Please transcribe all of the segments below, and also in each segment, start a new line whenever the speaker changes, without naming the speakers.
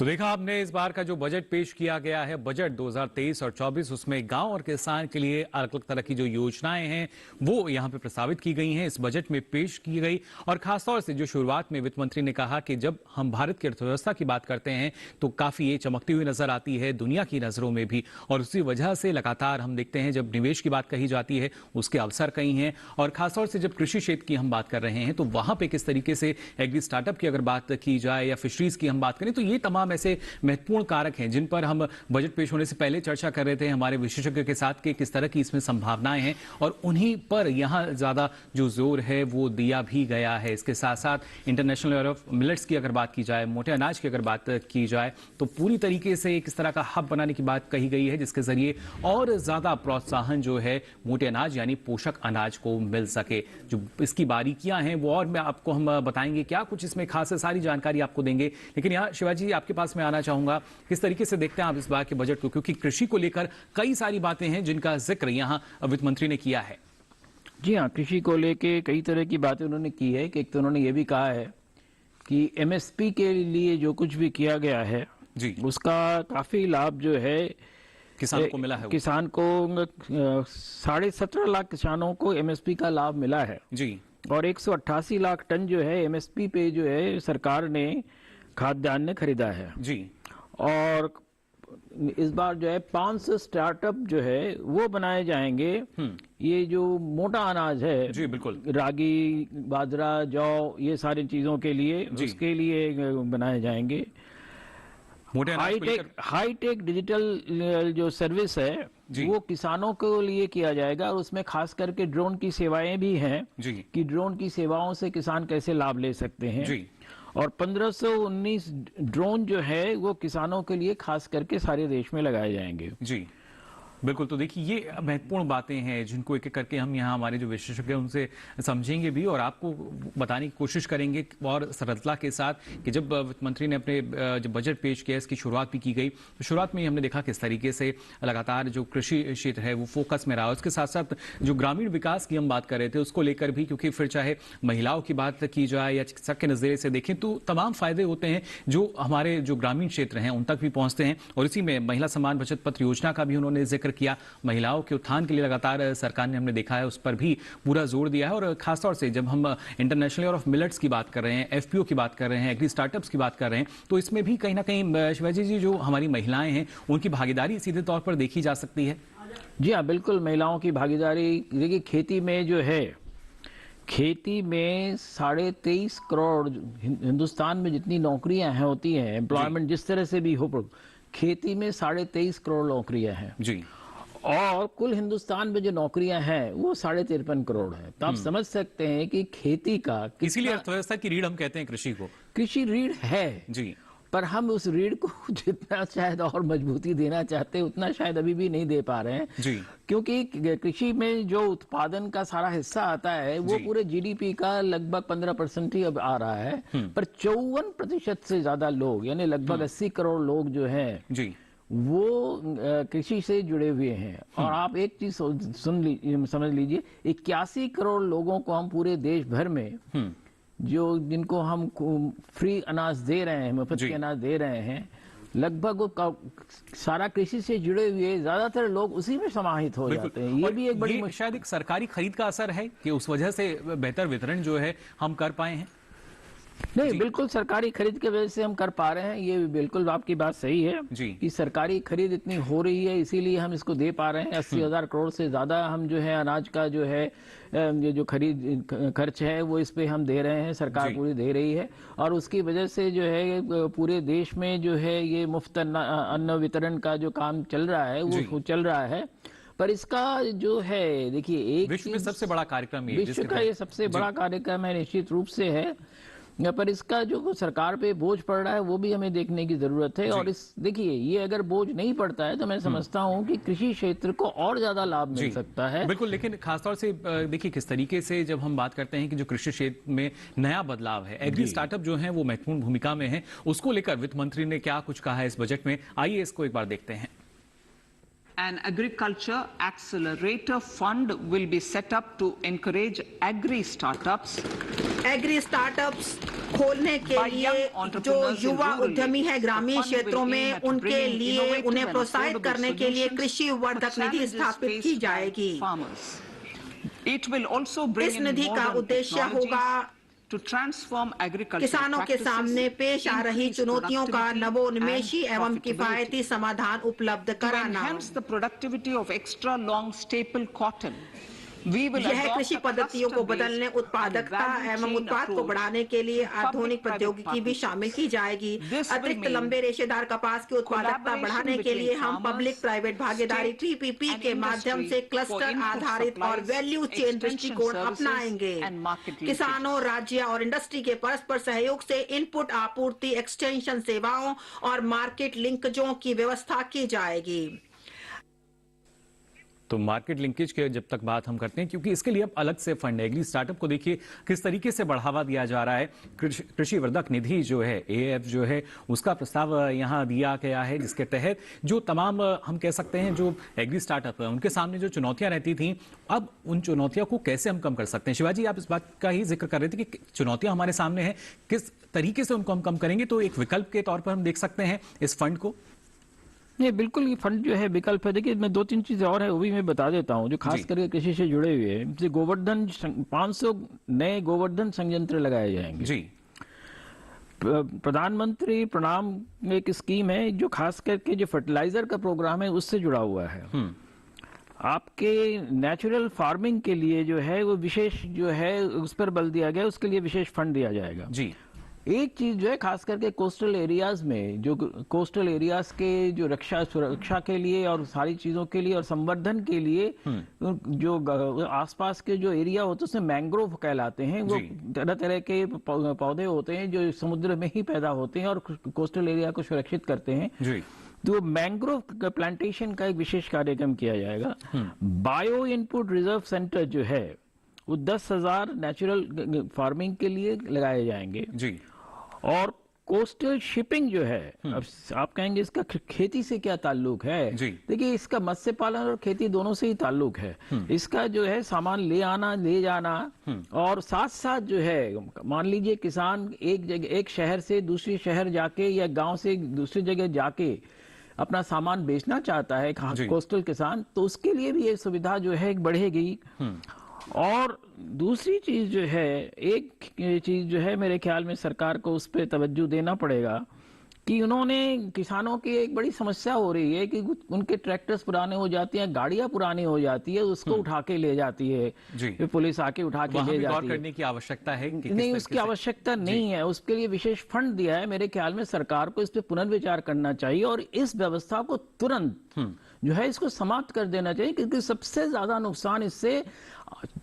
तो देखा आपने इस बार का जो बजट पेश किया गया है, बजट 2023 और 24, उसमें गांव और किसान के लिए अलग अलग तरह की जो योजनाएं हैं वो यहां पे प्रस्तावित की गई हैं, इस बजट में पेश की गई। और खासतौर से जो शुरुआत में वित्त मंत्री ने कहा कि जब हम भारत की अर्थव्यवस्था की बात करते हैं तो काफी ये चमकती हुई नजर आती है दुनिया की नजरों में भी, और उसी वजह से लगातार हम देखते हैं जब निवेश की बात कही जाती है उसके अवसर कई हैं। और खासतौर से जब कृषि क्षेत्र की हम बात कर रहे हैं तो वहां पे किस तरीके से एग्री स्टार्टअप की अगर बात की जाए या फिशरीज की हम बात करें तो ये तमाम ऐसे महत्वपूर्ण कारक हैं जिन पर हम बजट पेश होने से पहले चर्चा कर रहे थे हमारे विशेषज्ञ के साथ कि किस तरह की इसमें संभावनाएं हैं, और उन्हीं पर यहां ज्यादा जो जोर है वो दिया भी गया है। इसके साथ साथ इंटरनेशनल ईयर ऑफ मिलेट्स की अगर बात की जाए, मोटे अनाज की अगर बात की जाए, तो पूरी तरीके से एक इस तरह का हब बनाने की बात कही गई है जिसके जरिए और ज्यादा प्रोत्साहन जो है मोटे अनाज यानी पोषक अनाज को मिल सके। जो इसकी बारीकियां हैं वो और मैं आपको हम बताएंगे क्या कुछ इसमें खास है, सारी जानकारी आपको देंगे। लेकिन यहाँ शिवाजी आपके पास में आना चाहूंगा, किस तरीके से देखते हैं आप इस बार के बजट को, क्योंकि कृषि को लेकर कई सारी बातें हैं जिनका जिक्र यहाँ वित्त मंत्री ने किया है।
जी हाँ, कृषि को लेके कई तरह की बातें उन्होंने की है कि एक तो उन्होंने ये भी कहा है कि एमएसपी के लिए जो कुछ भी किया गया है जी, उसका काफी लाभ जो है
किसान को मिला है।
किसान को 17.5 लाख किसानों को एमएसपी का लाभ मिला है जी, और 188 लाख टन जो है एमएसपी पे जो है सरकार ने खाद्यान्न खरीदा है जी। और इस बार जो है 500 स्टार्टअप जो है वो बनाए जाएंगे। ये जो मोटा अनाज है जी, बिल्कुल, रागी, बाजरा, जौ, ये सारी चीजों के लिए उसके लिए बनाए जाएंगे। हाईटेक डिजिटल जो सर्विस है वो किसानों के लिए किया जाएगा, और उसमें खास करके ड्रोन की सेवाएं भी हैं कि ड्रोन की सेवाओं से किसान कैसे लाभ ले सकते हैं जी। और 1519 ड्रोन जो है वो किसानों के लिए खास करके सारे देश में लगाए जाएंगे जी।
बिल्कुल, तो देखिए ये महत्वपूर्ण बातें हैं जिनको एक एक करके हम यहाँ हमारे जो विशेषज्ञ उनसे समझेंगे भी और आपको बताने की कोशिश करेंगे और सरलता के साथ कि जब वित्त मंत्री ने अपने जब बजट पेश किया, इसकी शुरुआत भी की गई, तो शुरुआत में ही हमने देखा किस तरीके से लगातार जो कृषि क्षेत्र है वो फोकस में रहा। उसके साथ साथ जो ग्रामीण विकास की हम बात कर रहे थे उसको लेकर भी, क्योंकि फिर चाहे महिलाओं की बात की जाए या चिकित्सक के नजरिए से देखें तो तमाम फायदे होते हैं जो हमारे जो ग्रामीण क्षेत्र हैं उन तक भी पहुंचते हैं। और इसी में महिला सम्मान बचत पत्र योजना का भी उन्होंने जिक्र किया। महिलाओं के उत्थान के लिए लगातार सरकार ने हमने देखा है उस पर भी पूरा जोर दिया है। और खासतौर से जब हम इंटरनेशनल ईयर ऑफ मिलेट्स की बात कर रहे हैं, एफपीओ की बात कर रहे हैं, एग्री स्टार्टअप्स की बात कर रहे हैं, तो इसमें भी कहीं ना कहीं शिवाजी जी जो हमारी महिलाएं हैं उनकी भागीदारी सीधे तौर पर देखी जा सकती है।
जी हाँ, बिल्कुल, महिलाओं की भागीदारी देखिए खेती में जो है, खेती में 23.5 करोड़ हिंदुस्तान में जितनी नौकरियां हैं होती हैं, एम्प्लॉयमेंट जिस तरह से भी हो, खेती में 23.5 करोड़ नौकरियां हैं जी। और कुल हिंदुस्तान में जो नौकरियां हैं वो 53 करोड़ है। तो आप समझ सकते हैं कि खेती का,
इसीलिए अर्थव्यवस्था की रीढ़ हम कहते हैं कृषि को।
कृषि रीढ़ है जी, पर हम उस रीढ़ को जितना शायद और मजबूती देना चाहते हैं उतना शायद अभी भी नहीं दे पा रहे हैं जी। क्योंकि कृषि में जो उत्पादन का सारा हिस्सा आता है वो पूरे जीडीपी का लगभग 15% ही अब आ रहा है, पर 54% से ज्यादा लोग यानी लगभग 80 करोड़ लोग जो हैं जी वो कृषि से जुड़े हुए हैं। और आप एक चीज समझ लीजिए, 81 करोड़ लोगों को हम पूरे देश भर में जो जिनको हम फ्री अनाज दे रहे हैं, मुफ्त के अनाज दे रहे हैं, लगभग सारा कृषि से जुड़े हुए ज्यादातर लोग उसी में समाहित हो जाते हैं। ये भी एक बड़ी
शायद एक सरकारी खरीद का असर है कि उस वजह से बेहतर वितरण जो है हम कर पाए हैं।
नहीं, बिल्कुल सरकारी खरीद के वजह से हम कर पा रहे हैं, ये बिल्कुल आपकी बात सही है जी। कि सरकारी खरीद इतनी हो रही है इसीलिए हम इसको दे पा रहे हैं। 80,000 करोड़ से ज्यादा हम जो है अनाज का जो है ये जो खरीद खर्च है वो इस पे हम दे रहे हैं, सरकार पूरी दे रही है। और उसकी वजह से जो है पूरे देश में जो है ये मुफ्त अन्न वितरण का जो काम चल रहा है वो चल रहा है। पर इसका जो है देखिए, एक
विश्व में सबसे बड़ा कार्यक्रम,
विश्व का ये सबसे बड़ा कार्यक्रम है, निश्चित रूप से है, पर इसका जो सरकार पे बोझ पड़ रहा है वो भी हमें देखने की जरूरत है। और इस देखिए, ये अगर बोझ नहीं पड़ता है तो मैं समझता हूं कि कृषि क्षेत्र को और ज्यादा लाभ मिल सकता है।
बिल्कुल, लेकिन खासतौर से देखिए किस तरीके से जब हम बात करते हैं कि जो कृषि क्षेत्र में नया बदलाव है, एग्री स्टार्टअप जो है वो महत्वपूर्ण भूमिका में है, उसको लेकर वित्त मंत्री ने क्या कुछ कहा है इस बजट में, आइए इसको एक बार देखते हैं।
An agriculture accelerator fund will be set up to encourage agri startups.
Agri startups खोलने के लिए जो युवा उद्यमी है ग्रामीण क्षेत्रों में, उनके लिए उन्हें प्रोत्साहित करने के लिए कृषि वर्धक निधि स्थापित की जाएगी। इस निधि का उद्देश्य होगा किसानों के सामने पेश आ रही चुनौतियों का नवोन्मेषी एवं किफायती समाधान उपलब्ध कराना। यह कृषि पद्धतियों को बदलने, उत्पादकता एवं उत्पाद को बढ़ाने के लिए आधुनिक प्रौद्योगिकी भी शामिल की जाएगी। अतिरिक्त लंबे रेशेदार कपास की उत्पादकता बढ़ाने के लिए हम पब्लिक प्राइवेट भागीदारी TPP के माध्यम से क्लस्टर आधारित और वैल्यू चेन दृष्टिकोण अपनाएंगे। किसानों, राज्य और इंडस्ट्री के परस्पर सहयोग से इनपुट आपूर्ति, एक्सटेंशन सेवाओं और मार्केट लिंकजों की व्यवस्था की जाएगी।
तो मार्केट लिंकेज के जब तक बात हम करते हैं, क्योंकि इसके लिए अब अलग से फंड है। एग्री स्टार्टअप को देखिए किस तरीके से बढ़ावा दिया जा रहा है। कृषि वर्धक निधि जो है, AF जो है, उसका प्रस्ताव यहां दिया गया है, जिसके तहत जो तमाम हम कह सकते हैं जो एग्री स्टार्टअप है उनके सामने जो चुनौतियां रहती थी, अब उन चुनौतियों को कैसे हम कम कर सकते हैं। शिवाजी, आप इस बात का ही जिक्र कर रहे थे कि चुनौतियां हमारे सामने हैं, किस तरीके से उनको हम कम करेंगे। तो एक विकल्प के तौर पर हम देख सकते हैं इस फंड को।
नहीं, बिल्कुल ये फंड जो है विकल्प है। देखिए, मैं 2-3 चीजें और है वो भी मैं बता देता हूँ जो खास करके कृषि से जुड़े हुए हैं। जैसे गोवर्धन 500 नए गोवर्धन संयंत्र लगाए जाएंगे जी। प्रधानमंत्री प्रणाम एक स्कीम है जो खास करके जो फर्टिलाइजर का प्रोग्राम है उससे जुड़ा हुआ है। आपके नेचुरल फार्मिंग के लिए जो है वो विशेष जो है उस पर बल दिया गया, उसके लिए विशेष फंड दिया जाएगा जी। एक चीज जो है खास करके कोस्टल एरियाज में, जो कोस्टल एरियाज के जो सुरक्षा के लिए और सारी चीजों के लिए और संवर्धन के लिए जो आसपास के जो एरिया होते हैं उसमें मैंग्रोव कहलाते हैं। वो तरह तरह के पौधे होते हैं जो समुद्र में ही पैदा होते हैं और कोस्टल एरिया को सुरक्षित करते हैं जी। तो मैंग्रोव प्लांटेशन का एक विशेष कार्यक्रम किया जाएगा। बायो इनपुट रिजर्व सेंटर जो है वो 10,000 नेचुरल फार्मिंग के लिए लगाए जाएंगे जी। और कोस्टल शिपिंग जो है, अब आप कहेंगे इसका खेती से क्या ताल्लुक है। देखिए, इसका मत्स्य पालन और खेती दोनों से ही ताल्लुक है। इसका जो है सामान ले आना, ले जाना और साथ साथ जो है मान लीजिए किसान एक शहर से दूसरे शहर जाके या गांव से दूसरी जगह जाके अपना सामान बेचना चाहता है कोस्टल किसान, तो उसके लिए भी ये सुविधा जो है बढ़ेगी। और दूसरी चीज जो है, एक चीज जो है मेरे ख्याल में सरकार को उस पर तवज्जो देना पड़ेगा कि उन्होंने किसानों की एक बड़ी समस्या हो रही है कि उनके ट्रैक्टर्स पुराने हो जाते हैं, गाड़ियां पुरानी हो जाती है, उसको उठा के ले जाती है जी। पुलिस आके उठा के ले जाती है।
करने की आवश्यकता है कि
नहीं, उसकी आवश्यकता नहीं है। उसके लिए विशेष फंड दिया है। मेरे ख्याल में सरकार को इस पे पुनर्विचार करना चाहिए और इस व्यवस्था को तुरंत जो है इसको समाप्त कर देना चाहिए, क्योंकि सबसे ज्यादा नुकसान इससे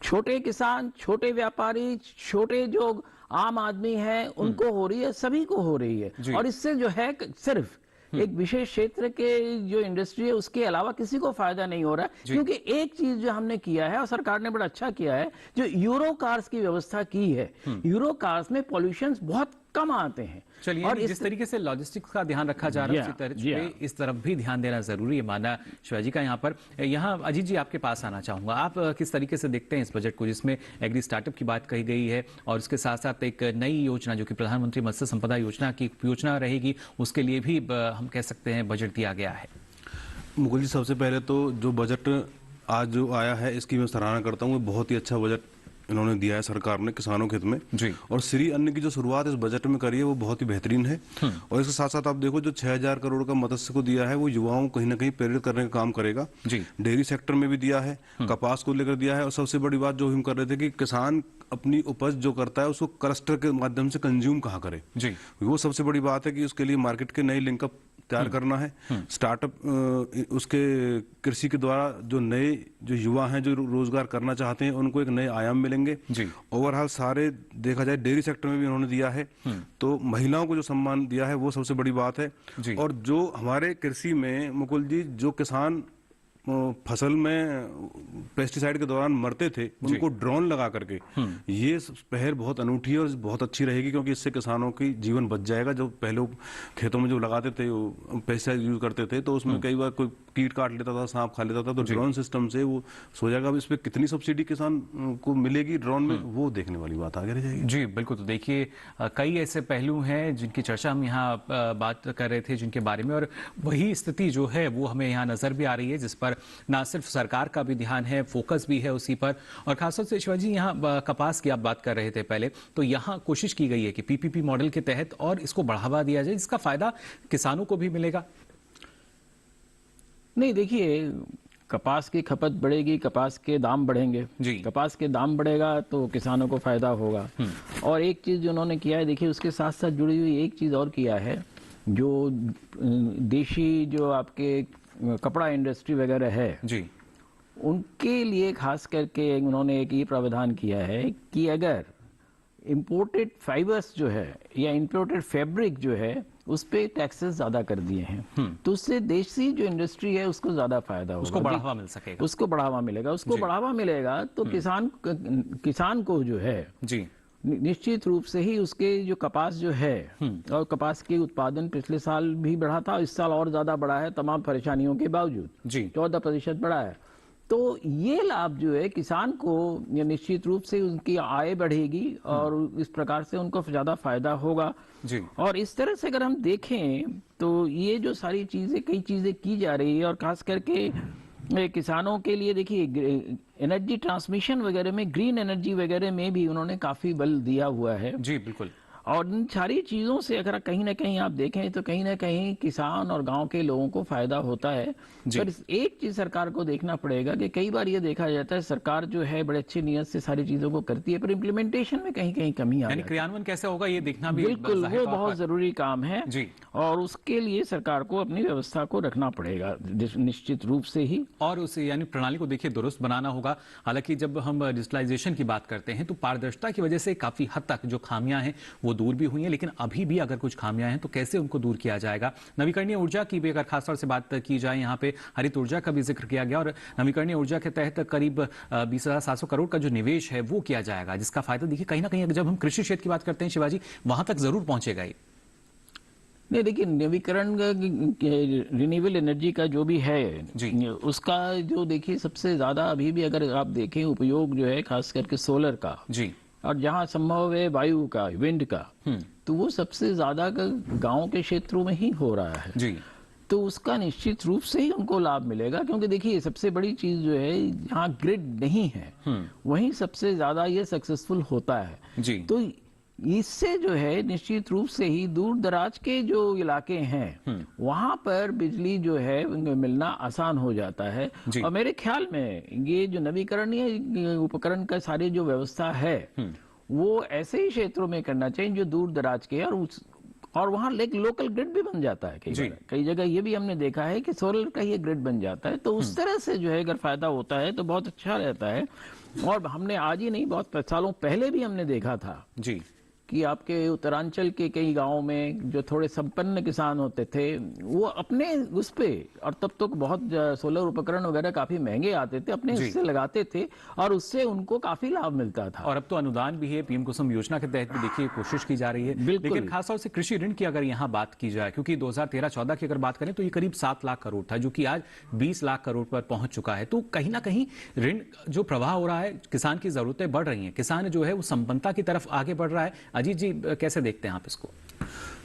छोटे किसान, छोटे व्यापारी, छोटे जो आम आदमी है उनको हो रही है, सभी को हो रही है। और इससे जो है सिर्फ एक विशेष क्षेत्र के जो इंडस्ट्री है उसके अलावा किसी को फायदा नहीं हो रहा है। क्योंकि एक चीज जो हमने किया है और सरकार ने बड़ा अच्छा किया है, जो यूरो कार्स की व्यवस्था की है। यूरो कार्स में पॉल्यूशन बहुत कम आते हैं।
चलिए, और जिस तरीके से लॉजिस्टिक्स का ध्यान रखा जा रहा है इस तरफ भी ध्यान देना जरूरी है, माना शिवाजी का। यहाँ अजीत जी आपके पास आना चाहूंगा। आप किस तरीके से देखते हैं इस बजट को, जिसमें एग्री स्टार्टअप की बात कही गई है और उसके साथ साथ एक नई योजना जो कि प्रधानमंत्री मत्स्य संपदा योजना की योजना रहेगी, उसके लिए भी हम कह सकते हैं बजट दिया गया है।
मुकुल जी, सबसे पहले तो जो बजट आज जो आया है इसकी मैं सराहना करता हूँ। बहुत ही अच्छा बजट इन्होंने दिया है सरकार ने किसानों के हित में जी। और श्री अन्न की जो शुरुआत इस बजट में करी है वो बहुत ही बेहतरीन है। और इसके साथ साथ आप देखो जो 6,000 करोड़ का मत्स्य को दिया है वो युवाओं को कहीं ना कहीं प्रेरित करने का काम करेगा जी। डेयरी सेक्टर में भी दिया है, कपास को लेकर दिया है, और सबसे बड़ी बात जो हम कर रहे थे कि किसान अपनी उपज जो करता है उसको क्लस्टर के माध्यम से कंज्यूम कहाँ करे जी। वो सबसे बड़ी बात है कि उसके लिए मार्केट के नई लिंकअप तैयार करना है। स्टार्टअप उसके कृषि के द्वारा जो नए जो युवा हैं जो रोजगार करना चाहते हैं उनको एक नए आयाम मिलेंगे जी। ओवरऑल सारे देखा जाए डेयरी सेक्टर में भी उन्होंने दिया है, तो महिलाओं को जो सम्मान दिया है वो सबसे बड़ी बात है जी। और जो हमारे कृषि में मुकुल जी जो किसान फसल में पेस्टिसाइड के दौरान मरते थे उनको ड्रोन लगा करके, ये पहल बहुत अनूठी है और बहुत अच्छी रहेगी, क्योंकि इससे किसानों की जीवन बच जाएगा। जो पहले खेतों में जो लगाते थे पेस्टिसाइड यूज करते थे तो उसमें कई बार कोई कीट काट लेता था, सांप खा लेता था, तो ड्रोन सिस्टम से वो सो जाएगा। अब इस पे कितनी सब्सिडी किसान को मिलेगी ड्रोन में, वो देखने वाली बात आगे रह जाएगी।
जी बिल्कुल। तो देखिए कई ऐसे पहलू हैं जिनकी चर्चा हम यहाँ बात कर रहे थे, जिनके बारे में, और वही स्थिति जो है वो हमें यहाँ नजर भी आ रही है, जिस पर ना सिर्फ सरकार का भी ध्यान है, फोकस भी है उसी पर। और खासतौर से शिवाजी, यहाँ कपास की आप बात कर रहे थे पहले, तो यहाँ कोशिश की गई है कि पीपीपी मॉडल के तहत और इसको बढ़ावा दिया जाए, जिसका फायदा किसानों को भी मिलेगा।
नहीं, देखिए, कपास की खपत बढ़ेगी, कपास के दाम बढ़ेंगे
जी।
कपास के दाम बढ़ेगा तो किसानों को फायदा होगा। और एक चीज जो उन्होंने किया है, देखिए, उसके साथ साथ जुड़ी हुई एक चीज और किया है, जो देशी जो आपके कपड़ा इंडस्ट्री वगैरह है
जी,
उनके लिए खास करके उन्होंने एक ये प्रावधान किया है कि अगर इंपोर्टेड फाइबर्स जो है या इंपोर्टेड फैब्रिक जो है उस पे टैक्सेस ज्यादा कर दिए हैं, तो उससे देशी जो इंडस्ट्री है उसको ज्यादा फायदा होगा,
उसको बढ़ावा मिल सकेगा,
उसको बढ़ावा मिलेगा, उसको बढ़ावा मिलेगा तो किसान को जो है
जी
निश्चित रूप से ही उसके जो कपास जो है, और कपास के उत्पादन पिछले साल भी बढ़ा था, इस साल और ज्यादा बढ़ा है तमाम परेशानियों के बावजूद
जी
14% बढ़ा है। तो ये लाभ जो है किसान को निश्चित रूप से उनकी आय बढ़ेगी और इस प्रकार से उनको ज्यादा फायदा होगा
जी।
और इस तरह से अगर हम देखें तो ये जो सारी चीजें, कई चीजें की जा रही है, और खास करके किसानों के लिए देखिए एनर्जी ट्रांसमिशन वगैरह में, ग्रीन एनर्जी वगैरह में भी उन्होंने काफी बल दिया हुआ है।
जी बिल्कुल।
और इन सारी चीजों से अगर कहीं ना कहीं आप देखें तो कहीं ना कहीं किसान और गांव के लोगों को फायदा होता है। पर एक चीज सरकार को देखना पड़ेगा कि कई बार ये देखा जाता है सरकार जो है बड़े अच्छी नियत से सारी चीजों को करती है, पर इम्प्लीमेंटेशन में कहीं कहीं कमी आ जाती है।
क्रियान्वयन कैसे होगा ये देखना भी
बिल्कुल, वो बहुत जरूरी काम है
जी।
और उसके लिए सरकार को अपनी व्यवस्था को रखना पड़ेगा निश्चित रूप से ही,
और उस यानी प्रणाली को देखिए दुरुस्त बनाना होगा। हालांकि जब हम डिजिटलाइजेशन की बात करते हैं तो पारदर्शिता की वजह से काफी हद तक जो खामियां हैं वो दूर भी हुई हैं, लेकिन अभी भी अगर कुछ खामियां हैं तो कैसे उनको दूर किया जाएगा। नवीकरणीय ऊर्जा की भी अगर खासतौर से बात की जाए, यहाँ पे हरित ऊर्जा का भी जिक्र किया गया, और नवीकरणीय ऊर्जा के तहत करीब 20,700 करोड़ का जो निवेश है वो किया जाएगा, जिसका फायदा देखिए कहीं ना कहीं जब हम कृषि क्षेत्र की बात करते हैं शिवाजी, वहां तक जरूर पहुंचेगा ये।
नहीं, देखिए, नवीकरण रिन्यूएबल एनर्जी का जो भी है
जी,
उसका जो देखिए सबसे ज्यादा अभी भी अगर आप देखें उपयोग जो है खास करके सोलर का
जी,
और जहां संभव है वायु का, विंड का, तो वो सबसे ज्यादा गांव के क्षेत्रों में ही हो रहा है
जी।
तो उसका निश्चित रूप से ही उनको लाभ मिलेगा, क्योंकि देखिए सबसे बड़ी चीज जो है जहाँ ग्रिड नहीं है वहीं सबसे ज्यादा ये सक्सेसफुल होता है
जी।
तो इससे जो है निश्चित रूप से ही दूर दराज के जो इलाके हैं वहां पर बिजली जो है मिलना आसान हो जाता है। और मेरे ख्याल में ये जो नवीकरणीय उपकरण का सारी जो व्यवस्था है वो ऐसे ही क्षेत्रों में करना चाहिए जो दूर दराज के, और वहां लोकल ग्रिड भी बन जाता है कई जगह ये भी हमने देखा है कि सोलर का ये ग्रिड बन जाता है, तो उस तरह से जो है अगर फायदा होता है तो बहुत अच्छा रहता है। और हमने आज ही नहीं, बहुत सालों पहले भी हमने देखा था
जी
कि आपके उत्तरांचल के कई गांवों में जो थोड़े संपन्न किसान होते थे वो अपने उस पे, और तब तो बहुत सोलर उपकरण वगैरह काफी महंगे आते थे, अपने उससे लगाते थे और उससे उनको काफी लाभ मिलता था।
और अब तो अनुदान भी है, पीएम कुसुम योजना के तहत भी देखिए कोशिश की जा रही है। लेकिन खासतौर से कृषि ऋण की अगर यहाँ बात की जाए, क्योंकि 2013-14 की अगर बात करें तो ये करीब 7 लाख करोड़ था, जो कि आज 20 लाख करोड़ पर पहुंच चुका है। तो कहीं ना कहीं ऋण जो प्रवाह हो रहा है, किसान की जरूरतें बढ़ रही हैं, किसान जो है वो संपन्नता की तरफ आगे बढ़ रहा है। अजीत जी कैसे देखते हैं आप इसको?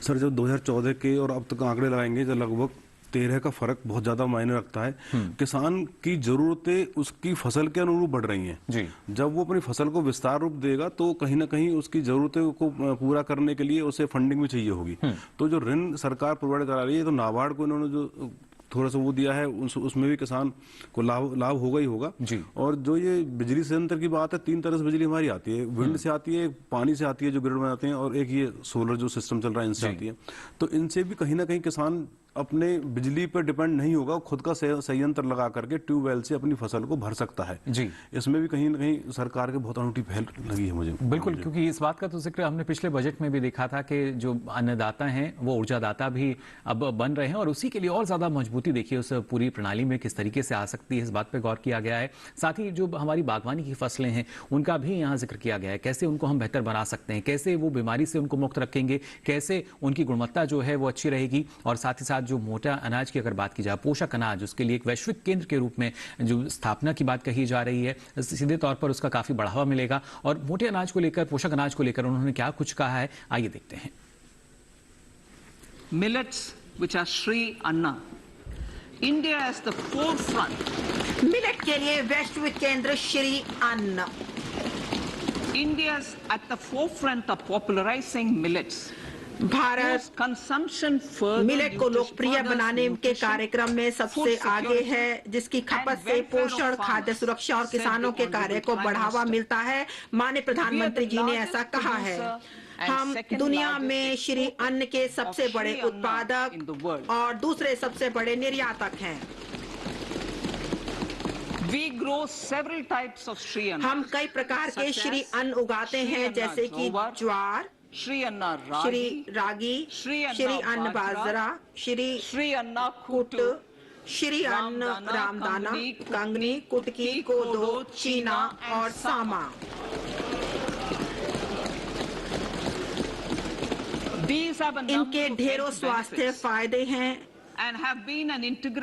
सर, जब 2014 के और अब तक आंकड़े लगाएंगे तो लगभग 13 का फर्क बहुत ज्यादा मायने रखता है। किसान की जरूरतें उसकी फसल के अनुरूप बढ़ रही हैं जी। जब वो अपनी फसल को विस्तार रूप देगा तो कहीं ना कहीं उसकी जरूरतों को पूरा करने के लिए उसे फंडिंग भी चाहिए होगी। तो जो ऋण सरकार प्रोवाइड करा रही है, तो नाबार्ड को इन्होंने जो थोड़ा सा वो दिया है उसमें भी किसान को लाभ होगा ही होगा जी। और जो ये बिजली संयंत्र की बात है, 3 तरह से बिजली हमारी आती है, विंड से आती है, पानी से आती है जो ग्रिड में आते हैं, और एक ये सोलर जो सिस्टम चल रहा है इनसे आती है। तो इनसे भी कहीं ना कहीं किसान अपने बिजली पर डिपेंड नहीं होगा, खुद का संयंत्र लगा करके ट्यूबवेल से अपनी फसल को भर सकता है जी। इसमें भी कहीं न कहीं सरकार के बहुत अनूठी पहल लगी है मुझे।
बिल्कुल, क्योंकि इस बात का तो जिक्र हमने पिछले बजट में भी देखा था कि जो अन्नदाता हैं वो ऊर्जादाता भी अब बन रहे हैं और उसी के लिए और ज्यादा मजबूती देखिए उस पूरी प्रणाली में किस तरीके से आ सकती है, इस बात पर गौर किया गया है। साथ ही जो हमारी बागवानी की फसलें हैं उनका भी यहाँ जिक्र किया गया है, कैसे उनको हम बेहतर बना सकते हैं, कैसे वो बीमारी से उनको मुक्त रखेंगे, कैसे उनकी गुणवत्ता जो है वो अच्छी रहेगी। और साथ ही साथ जो मोटा अनाज की अगर बात की जाए, पोषक अनाज, उसके लिए एक वैश्विक केंद्र के रूप में जो स्थापना की बात कही जा रही है, सीधे तौर पर उसका काफी बढ़ावा मिलेगा। और मोटे अनाज को लेकर, पोषक अनाज को लेकर उन्होंने क्या कुछ कहा है, आइए देखते हैं।
Millets which are Shri Anna, India is the forefront.
Millet के लिए वैश्विक केंद्र Shri Anna.
India is at the forefront of popularising millets.
Bharat millet को लोकप्रिय बनाने के कार्यक्रम में सबसे आगे है, जिसकी खपत से पोषण, खाद्य सुरक्षा और किसानों के कार्य को बढ़ावा मिलता है। माननीय प्रधानमंत्री जी ने ऐसा कहा है। हम दुनिया में श्री अन्न के सबसे बड़े उत्पादक और दूसरे सबसे बड़े निर्यातक हैं। हम कई प्रकार के श्री अन्न उगाते हैं, जैसे कि ज्वार,
श्री अन्ना
रागी, श्री अन्न बाजरा, श्री अन्ना कुट, श्री अन्न रामदाना, कंगनी, कुटकी, कोदो, चीना और सामा। इनके ढेरों स्वास्थ्य फायदे हैं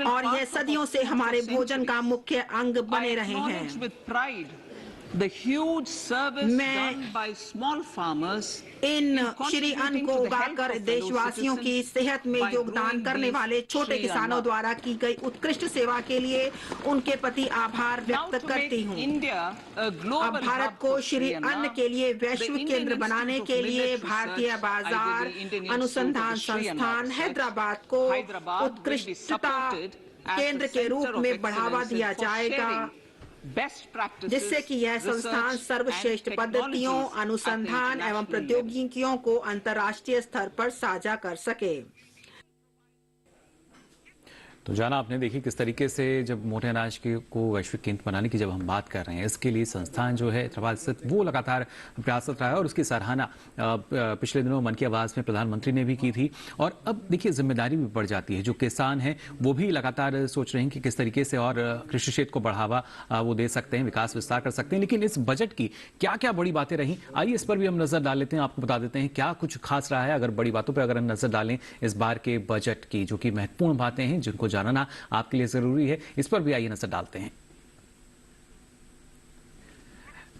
और यह सदियों से हमारे भोजन का मुख्य अंग बने रहे हैं।
The huge service done by small farmers
इन श्री अन्न को उगाकर देशवासियों की सेहत में योगदान करने वाले छोटे किसानों द्वारा की गई उत्कृष्ट सेवा के लिए उनके प्रति आभार व्यक्त करती हूँ। अब भारत को श्री अन्न के लिए वैश्विक केंद्र बनाने के लिए भारतीय बाजार अनुसंधान संस्थान हैदराबाद को उत्कृष्टता केंद्र के रूप में बढ़ावा दिया जाएगा, जिससे कि यह संस्थान सर्वश्रेष्ठ पद्धतियों, अनुसंधान एवं प्रौद्योगिकियों को अंतर्राष्ट्रीय स्तर पर साझा कर सके।
तो जाना आपने देखी किस तरीके से जब मोटे अनाज को वैश्विक केंद्र बनाने की जब हम बात कर रहे हैं, इसके लिए संस्थान जो है हैदराबाद स्थित वो लगातार प्रयासरत रहा है और उसकी सराहना पिछले दिनों मन की आवाज में प्रधानमंत्री ने भी की थी। और अब देखिए जिम्मेदारी भी बढ़ जाती है, जो किसान हैं वो भी लगातार सोच रहे हैं कि किस तरीके से और कृषि क्षेत्र को बढ़ावा वो दे सकते हैं, विकास विस्तार कर सकते हैं। लेकिन इस बजट की क्या क्या बड़ी बातें रही, आइए इस पर भी हम नजर डाल लेते हैं, आपको बता देते हैं क्या कुछ खास रहा है। अगर बड़ी बातों पर अगर हम नजर डालें इस बार के बजट की, जो कि महत्वपूर्ण बातें हैं जिनको जानना आपके लिए जरूरी है, इस पर भी आइए नजर डालते हैं।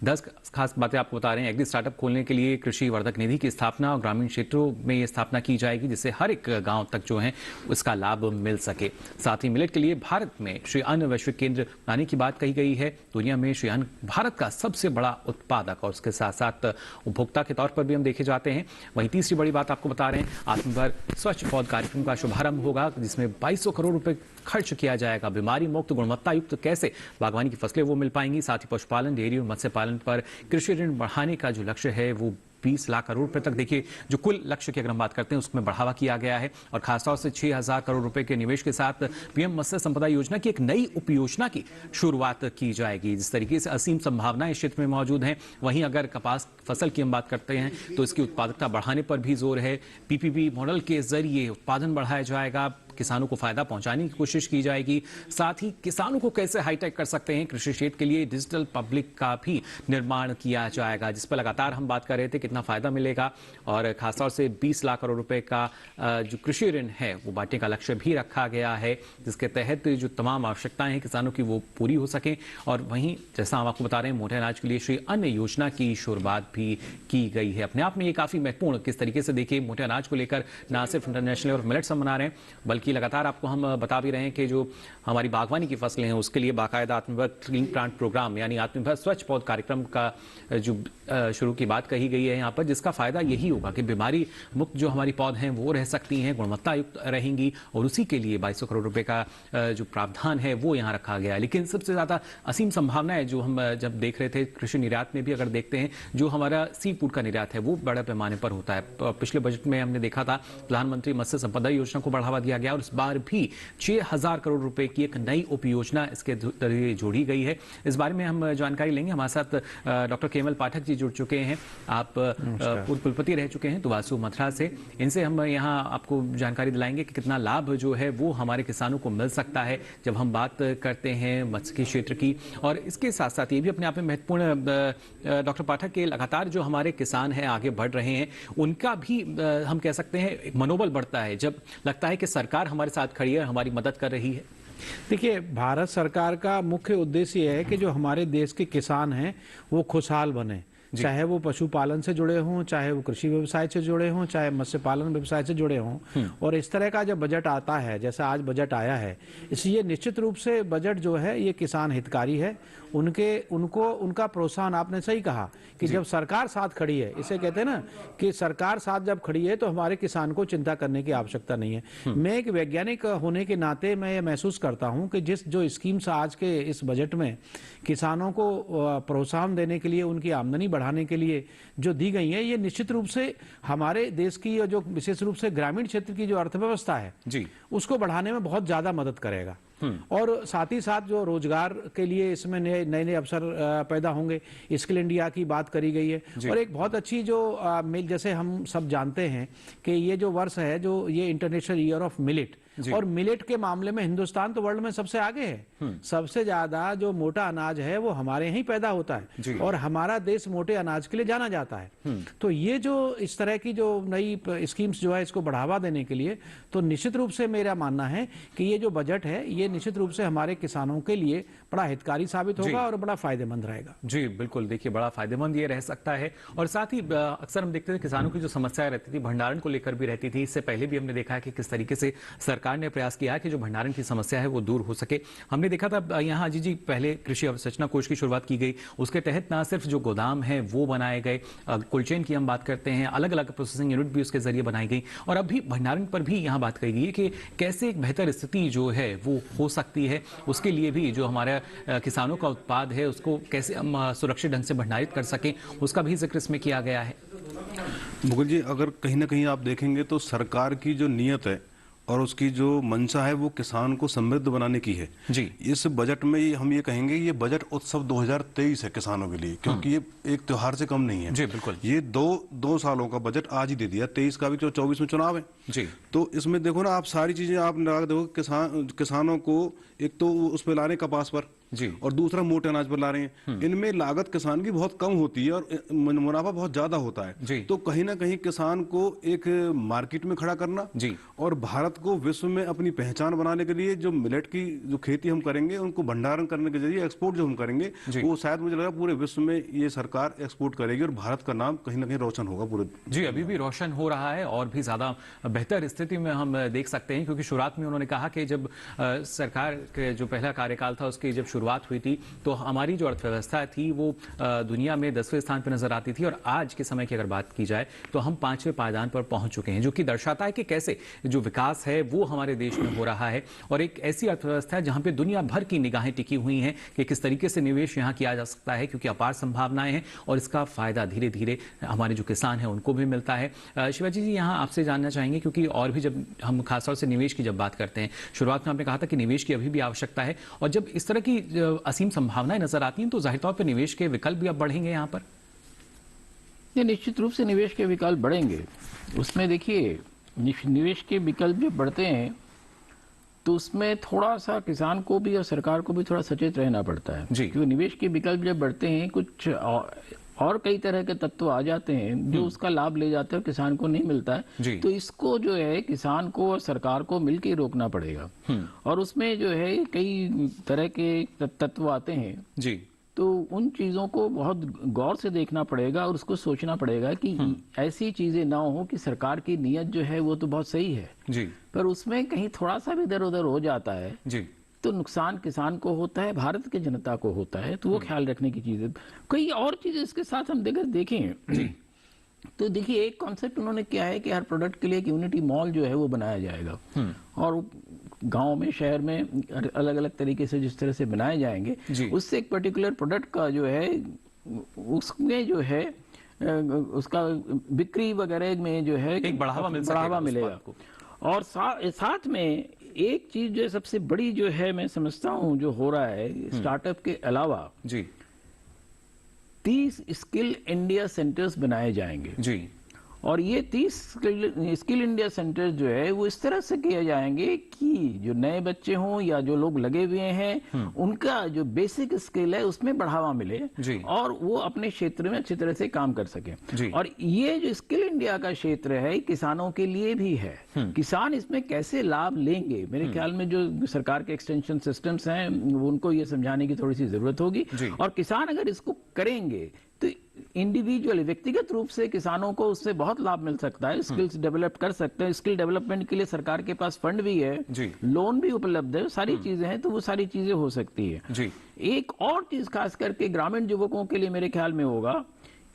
10 खास बातें आपको बता रहे हैं। एग्री स्टार्टअप खोलने के लिए कृषि वर्धक निधि की स्थापना और ग्रामीण क्षेत्रों में ये स्थापना की जाएगी, जिससे हर एक गांव तक जो है उसका लाभ मिल सके। साथ ही मिलेट के लिए भारत में श्री अन्न वैश्विक केंद्र बनाने की बात कही गई है। दुनिया में श्री अन्न भारत का सबसे बड़ा उत्पादक और उसके साथ साथ उपभोक्ता के तौर पर भी हम देखे जाते हैं। वहीं तीसरी बड़ी बात आपको बता रहे हैं, आत्मनिर्भर स्वच्छ पौध कार्यक्रम का शुभारंभ होगा, जिसमें 2200 करोड़ रुपए खर्च किया जाएगा। बीमारी मुक्त गुणवत्ता युक्त कैसे बागवानी की फसलें वो मिल पाएंगी। साथ ही पशुपालन, डेयरी और मत्स्य पालन पर कृषि ऋण बढ़ाने का जो लक्ष्य है वो 20 लाख करोड़ रुपए तक, देखिए जो कुल लक्ष्य की अगर हम बात करते हैं उसमें बढ़ावा किया गया है। और खासतौर से 6000 करोड़ रुपए के निवेश के साथ पीएम मत्स्य संपदा योजना की एक नई उपयोजना की शुरुआत की जाएगी। जिस तरीके से असीम संभावनाएं इस क्षेत्र में मौजूद हैं, वहीं अगर कपास फसल की हम बात करते हैं तो इसकी उत्पादकता बढ़ाने पर भी जोर है। पीपीपी मॉडल के जरिए उत्पादन बढ़ाया जाएगा, किसानों को फायदा पहुंचाने की कोशिश की जाएगी। साथ ही किसानों को कैसे हाईटेक कर सकते हैं, कृषि क्षेत्र के लिए डिजिटल पब्लिक का भी निर्माण किया जाएगा, जिस पर लगातार हम बात कर रहे थे कितना फायदा मिलेगा। और खासतौर से 20 लाख करोड़ रुपए का जो कृषि ऋण है वो बांटने का लक्ष्य भी रखा गया है, जिसके तहत जो तमाम आवश्यकताएं हैं किसानों की वो पूरी हो सकें। और वहीं जैसा हम आपको बता रहे हैं, मोटे अनाज के लिए श्री अन्न योजना की शुरुआत भी की गई है। अपने आप में ये काफी महत्वपूर्ण, किस तरीके से देखिए मोटे अनाज को लेकर ना सिर्फ इंटरनेशनल और मिलेट्स हम मना रहे हैं, बल्कि लगातार आपको हम बता भी रहे हैं कि जो हमारी बागवानी की फसलें हैं उसके लिए बाकायदा आत्मनिर्भर ग्रीन प्लांट प्रोग्राम यानी आत्मनिर्भर स्वच्छ पौध कार्यक्रम का जो शुरू की बात कही गई है यहाँ पर, जिसका फायदा यही होगा कि बीमारी मुक्त जो हमारी पौध हैं वो रह सकती हैं, गुणवत्ता युक्त रहेंगी। और उसी के लिए 2200 करोड़ रुपए का जो प्रावधान है वो यहाँ रखा गया है। लेकिन सबसे ज्यादा असीम संभावनाएं जो हम जब देख रहे थे कृषि निर्यात में भी अगर देखते हैं, जो हमारे हमारा सी फूड का निर्यात है वो बड़े पैमाने पर होता है। पिछले बजट में हमने देखा था प्रधानमंत्री मत्स्य संपदा योजना को बढ़ावा दिया गया और इस बार भी 6,000 करोड़ रुपए की एक नई उपयोजना इसके जरिए जोड़ी गई है। इस बारे में हम जानकारी लेंगे। हमारे साथ डॉक्टर केवल पाठक जी जुड़ चुके हैं। आप पूर्व कुलपति रह चुके हैं तुवासु मथुरा से। इनसे हम यहाँ आपको जानकारी दिलाएंगे कि कितना लाभ जो है वो हमारे किसानों को मिल सकता है जब हम बात करते हैं मत्स्य क्षेत्र की। और इसके साथ साथ ये भी अपने आप में महत्वपूर्ण डॉक्टर पाठक के लगातार जो हमारे किसान हैं आगे बढ़ रहे हैं उनका भी हम कह सकते हैं मनोबल बढ़ता है जब लगता है कि सरकार हमारे साथ खड़ी है, हमारी मदद कर रही है।
देखिए, भारत सरकार का मुख्य उद्देश्य यह है कि जो हमारे देश के किसान हैं वो खुशहाल बने, चाहे वो पशुपालन से जुड़े हों, चाहे वो कृषि व्यवसाय से जुड़े हों, चाहे मत्स्य पालन व्यवसाय से जुड़े हों। और इस तरह का जब बजट आता है, जैसा आज बजट आया है, इसलिए निश्चित रूप से बजट जो है ये किसान हितकारी है। उनका प्रोत्साहन, आपने सही कहा कि जब सरकार साथ खड़ी है, इसे कहते हैं ना कि सरकार साथ जब खड़ी है तो हमारे किसान को चिंता करने की आवश्यकता नहीं है। मैं एक वैज्ञानिक होने के नाते मैं ये महसूस करता हूं कि जो स्कीम्स आज के इस बजट में किसानों को प्रोत्साहन देने के लिए, उनकी आमदनी बढ़ाने के लिए जो दी गई है, ये निश्चित रूप से हमारे देश की जो विशेष रूप से ग्रामीण क्षेत्र की जो अर्थव्यवस्था है उसको बढ़ाने में बहुत ज्यादा मदद करेगा। और साथ ही साथ जो रोजगार के लिए इसमें नए नए अवसर पैदा होंगे, स्किल इंडिया की बात करी गई है। और एक बहुत अच्छी जो जैसे हम सब जानते हैं कि ये जो वर्ष है, जो ये इंटरनेशनल ईयर ऑफ मिलेट, और मिलेट के मामले में हिंदुस्तान तो वर्ल्ड में सबसे आगे है। सबसे ज्यादा जो मोटा अनाज है वो हमारे यहीं पैदा होता है और हमारा देश मोटे अनाज के लिए जाना जाता है। तो ये जो इस तरह की जो नई स्कीम्स जो है इसको बढ़ावा देने के लिए, तो निश्चित रूप से मेरा मानना है कि ये जो बजट है ये निश्चित रूप से हमारे किसानों के लिए बड़ा हितकारी साबित होगा और बड़ा फायदेमंद रहेगा।
जी बिल्कुल, देखिए बड़ा फायदेमंद ये रह सकता है। और साथ ही अक्सर हम देखते थे किसानों की जो समस्याएं रहती थी भंडारण को लेकर भी रहती थी। इससे पहले भी हमने देखा है कि किस तरीके से सरकार ने प्रयास किया है कि जो भंडारण की समस्या है वो दूर हो सके। हमने देखा था यहाँ अजीत जी, पहले कृषि अवसंरचना कोष की शुरुआत की गई, उसके तहत ना सिर्फ जो गोदाम है वो बनाए गए, कोल्ड चेन की हम बात करते हैं, अलग अलग प्रोसेसिंग यूनिट भी उसके जरिए बनाई गई। और अभी भंडारण पर भी यहाँ बात कही गई है कि कैसे एक बेहतर स्थिति जो है वो हो सकती है, उसके लिए भी जो हमारे किसानों का उत्पाद है उसको कैसे हम सुरक्षित ढंग से भंडारित कर सकें, उसका भी जिक्र इसमें किया गया है।
मुकुल जी, अगर कहीं ना कहीं आप देखेंगे तो सरकार की जो नीयत है और उसकी जो मंशा है वो किसान को समृद्ध बनाने की है। जी, इस बजट में हम ये कहेंगे ये बजट उत्सव 2023 है किसानों के लिए, क्योंकि ये एक त्योहार से कम नहीं है। जी बिल्कुल, ये दो सालों का बजट आज ही दे दिया, 23 का भी, तो 24 में चुनाव है। जी, तो इसमें देखो ना आप, सारी चीजें आप देखो, किसानों को एक तो उस पर ला रहे कपास पर जी, और दूसरा मोटे अनाज पर ला रहे हैं। इनमें लागत किसान की बहुत कम होती है और मुनाफा बहुत ज्यादा होता है जी। तो कहीं ना कहीं किसान को एक मार्केट में खड़ा करना जी, और भारत को विश्व में अपनी पहचान बनाने के लिए जो मिलेट की जो खेती हम करेंगे, उनको भंडारण करने के जरिए एक्सपोर्ट जो हम करेंगे, वो शायद मुझे लगा पूरे विश्व में ये सरकार एक्सपोर्ट करेगी और भारत का नाम कहीं ना कहीं रोशन होगा पूरे।
जी, अभी भी रोशन हो रहा है और भी ज्यादा बेहतर स्थिति में हम देख सकते हैं, क्योंकि शुरुआत में उन्होंने कहा कि जब सरकार के जो पहला कार्यकाल था उसकी जब शुरुआत हुई थी तो हमारी जो अर्थव्यवस्था थी वो दुनिया में 10वें स्थान पर नजर आती थी, और आज के समय की अगर बात की जाए तो हम 5वें पायदान पर पहुंच चुके हैं, जो कि दर्शाता है कि कैसे जो विकास है वो हमारे देश में हो रहा है। और एक ऐसी अर्थव्यवस्था है जहां पे दुनिया भर की निगाहें टिकी हुई हैं कि किस तरीके से निवेश यहां किया जा सकता है, क्योंकि अपार संभावनाएं हैं और इसका फायदा धीरे धीरे हमारे जो किसान हैं उनको भी मिलता है। शिवाजी जी, यहाँ आपसे जानना चाहेंगे, क्योंकि और भी जब हम खासतौर से निवेश की जब बात करते हैं, शुरुआत में आपने कहा था कि निवेश की अभी भी आवश्यकता है, और जब इस तरह की असीम संभावनाएं नजर आती हैं तो जाहिर तौर पर निवेश के विकल्प भी अब बढ़ेंगे यहाँ पर।
निश्चित रूप से निवेश के विकल्प बढ़ेंगे। उसमें देखिए, निवेश के विकल्प जब बढ़ते हैं तो उसमें थोड़ा सा किसान को भी और सरकार को भी थोड़ा सचेत रहना पड़ता है, क्योंकि निवेश के विकल्प जब बढ़ते हैं कुछ और कई तरह के तत्व आ जाते हैं जो उसका लाभ ले जाते हैं और किसान को नहीं मिलता है। तो इसको जो है किसान को और सरकार को मिलकर रोकना पड़ेगा, और उसमें जो है कई तरह के तत्व आते हैं जी, तो उन चीजों को बहुत गौर से देखना पड़ेगा और उसको सोचना पड़ेगा कि ऐसी चीजें ना हो कि सरकार की नीयत जो है वो तो बहुत सही है जी, पर उसमें कहीं थोड़ा सा भी इधर उधर हो जाता है जी, तो नुकसान किसान को होता है, भारत की जनता को होता है। तो वो ख्याल रखने की चीज है। कई और चीजें इसके साथ हम देखें तो देखिए, एक कॉन्सेप्ट उन्होंने क्या है कि हर प्रोडक्ट के लिए एक यूनिटी मॉल जो है वो बनाया जाएगा, और गांव में शहर में अलग अलग तरीके से जिस तरह से बनाए जाएंगे, उससे एक पर्टिकुलर प्रोडक्ट का जो है उसमें जो है उसका बिक्री वगैरह में जो है
एक बढ़ावा
मिलेगा। और साथ में एक चीज जो सबसे बड़ी जो है मैं समझता हूँ जो हो रहा है स्टार्टअप के अलावा
जी
30 स्किल इंडिया सेंटर्स बनाए जाएंगे
जी।
और ये 30 स्किल इंडिया सेंटर जो है वो इस तरह से किए जाएंगे कि जो नए बच्चे हों या जो लोग लगे हुए हैं उनका जो बेसिक स्किल है उसमें बढ़ावा मिले और वो अपने क्षेत्र में अच्छी तरह से काम कर सके। और ये जो स्किल इंडिया का क्षेत्र है किसानों के लिए भी है। किसान इसमें कैसे लाभ लेंगे, मेरे ख्याल में जो सरकार के एक्सटेंशन सिस्टम्स हैं उनको ये समझाने की थोड़ी सी जरूरत होगी। और किसान अगर इसको करेंगे तो इंडिविजुअल व्यक्तिगत रूप से किसानों को उससे बहुत लाभ मिल सकता है, स्किल्स डेवलप कर सकते हैं। स्किल डेवलपमेंट के लिए सरकार के पास फंड भी है, लोन भी उपलब्ध है, सारी चीजें हैं, तो वो सारी चीजें हो सकती है। एक और चीज खास करके ग्रामीण युवकों के लिए मेरे ख्याल में होगा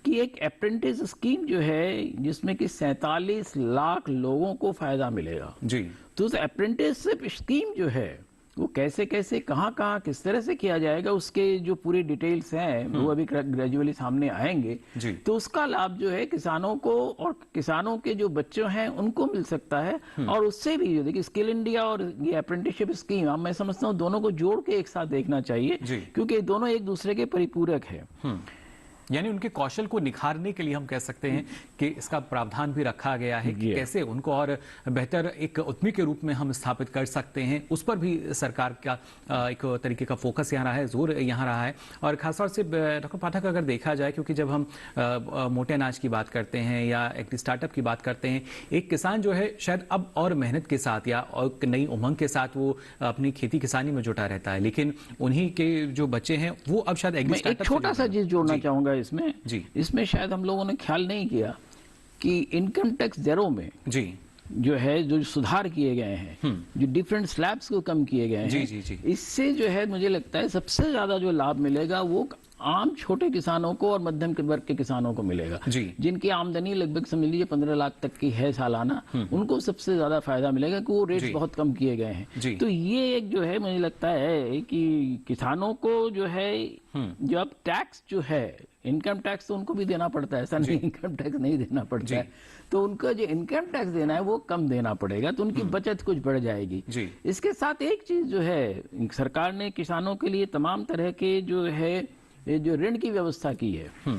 कि एक अप्रेंटिस स्कीम जो है जिसमें कि 47 लाख लोगों को फायदा मिलेगा जी। तो उस अप्रेंटिसशिप स्कीम जो है वो कैसे कैसे कहाँ किस तरह से किया जाएगा उसके जो पूरी डिटेल्स हैं वो अभी ग्रेजुअली सामने आएंगे। तो उसका लाभ जो है किसानों को और किसानों के जो बच्चे हैं उनको मिल सकता है। और उससे भी देखिए स्किल इंडिया और ये अप्रेंटिसशिप स्कीम मैं समझता हूँ दोनों को जोड़ के एक साथ देखना चाहिए क्योंकि दोनों एक दूसरे के परिपूरक है।
यानी उनके कौशल को निखारने के लिए हम कह सकते हैं कि इसका प्रावधान भी रखा गया है कि कैसे उनको और बेहतर एक उद्यमी के रूप में हम स्थापित कर सकते हैं। उस पर भी सरकार का एक तरीके का फोकस यहाँ रहा है, जोर यहाँ रहा है। और खासतौर से डॉक्टर पाठक अगर देखा जाए, क्योंकि जब हम मोटे अनाज की बात करते हैं या एक स्टार्टअप की बात करते हैं, एक किसान जो है शायद अब और मेहनत के साथ या और नई उमंग के साथ वो अपनी खेती किसानी में जुटा रहता है, लेकिन उन्हीं के जो बच्चे हैं वो अब शायद
एक छोटा सा चीज जोड़ना चाहूंगा इसमें शायद हम लोगों ने ख्याल नहीं किया कि इनकम टैक्स दरों में जो है जो सुधार किए गए हैं, जो डिफरेंट स्लैब्स को कम किए गए हैं, इससे जो है मुझे लगता है सबसे ज्यादा जो लाभ मिलेगा वो आम छोटे किसानों को और मध्यम वर्ग के किसानों को मिलेगा जिनकी आमदनी लगभग समझ लीजिए 15 लाख तक की है सालाना, उनको सबसे ज्यादा फायदा मिलेगा कि वो रेट्स बहुत कम किए गए हैं। तो ये एक जो है मुझे लगता है कि किसानों को जो है जो अब टैक्स जो है इनकम टैक्स तो उनको भी देना पड़ता है, ऐसा नहीं इनकम टैक्स नहीं देना पड़ता है, तो उनका जो इनकम टैक्स देना है वो कम देना पड़ेगा, तो उनकी बचत कुछ बढ़ जाएगी। इसके साथ एक चीज जो है सरकार ने किसानों के लिए तमाम तरह के जो है जो ऋण की व्यवस्था की है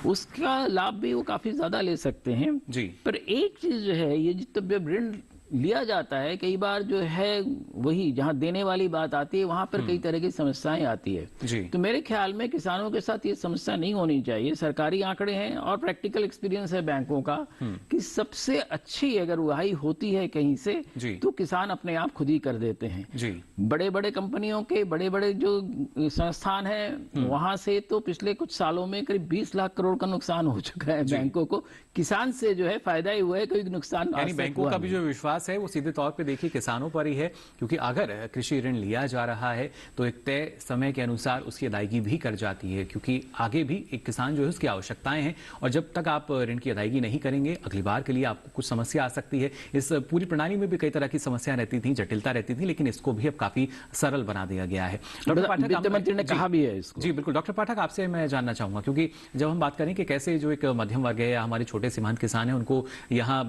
उसका लाभ भी वो काफी ज्यादा ले सकते हैं पर एक चीज जो है ये जब ऋण लिया जाता है कई बार जो है वही जहां देने वाली बात आती है वहां पर कई तरह की समस्याएं आती है। तो मेरे ख्याल में किसानों के साथ ये समस्या नहीं होनी चाहिए। सरकारी आंकड़े हैं और प्रैक्टिकल एक्सपीरियंस है बैंकों का कि सबसे अच्छी अगर उगाही होती है कहीं से तो किसान अपने आप खुद ही कर देते हैं। बड़े बड़े कंपनियों के बड़े बड़े जो संस्थान है वहां से तो पिछले कुछ सालों में करीब 20 लाख करोड़ का नुकसान हो चुका है बैंकों को, किसान से जो है फायदा ही हुआ है, कोई नुकसान
बैंकों का भी जो विश्वास है वो सीधे तौर पे देखिए किसानों पर ही है, क्योंकि अगर कृषि ऋण लिया जा रहा है तो एक तय समय के अनुसार उसकी अदायगी भी कर जाती है, क्योंकि आगे भी एक किसान जो है उसकी आवश्यकताएं हैं और जब तक आप ऋण की अदायगी नहीं करेंगे अगली बार के लिए आपको कुछ समस्या आ सकती है। इस पूरी प्रणाली में भी कई तरह की समस्या रहती थी, जटिलता रहती थी, लेकिन इसको भी अब काफी सरल बना दिया गया है।
डॉक्टर पाठक ने कहा भी है इसको।
जी बिल्कुल डॉक्टर पाठक, आपसे मैं जानना चाहूंगा, क्योंकि जब हम बात करें कि कैसे जो एक मध्यम वर्ग है या हमारे छोटे सीमांत किसान है उनको यहाँ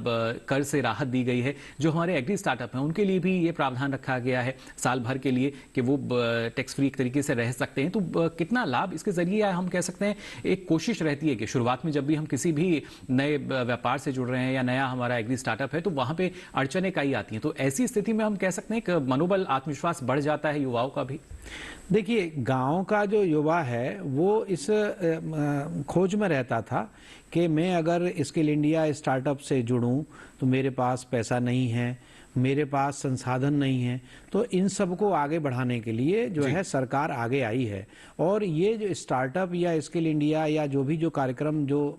कर से राहत दी गई है, जो हमारे एग्री स्टार्टअप है उनके लिए भी ये प्रावधान रखा गया है साल भर के लिए कि वो टैक्स फ्री एक तरीके से रह सकते हैं, तो कितना लाभ इसके जरिए हम कह सकते हैं। एक कोशिश रहती है कि शुरुआत में जब भी हम किसी भी नए व्यापार से जुड़ रहे हैं या नया हमारा एग्री स्टार्टअप है तो वहां पे अड़चने कई आती हैं, तो ऐसी स्थिति में हम कह सकते हैं कि मनोबल आत्मविश्वास बढ़ जाता है युवाओं का भी।
देखिए गांव का जो युवा है वो इस खोज में रहता था कि मैं अगर स्किल इंडिया स्टार्टअप से जुड़ूं तो मेरे पास पैसा नहीं है, मेरे पास संसाधन नहीं है, तो इन सबको आगे बढ़ाने के लिए जो है सरकार आगे आई है। और ये जो स्टार्टअप या स्किल इंडिया या जो भी जो कार्यक्रम जो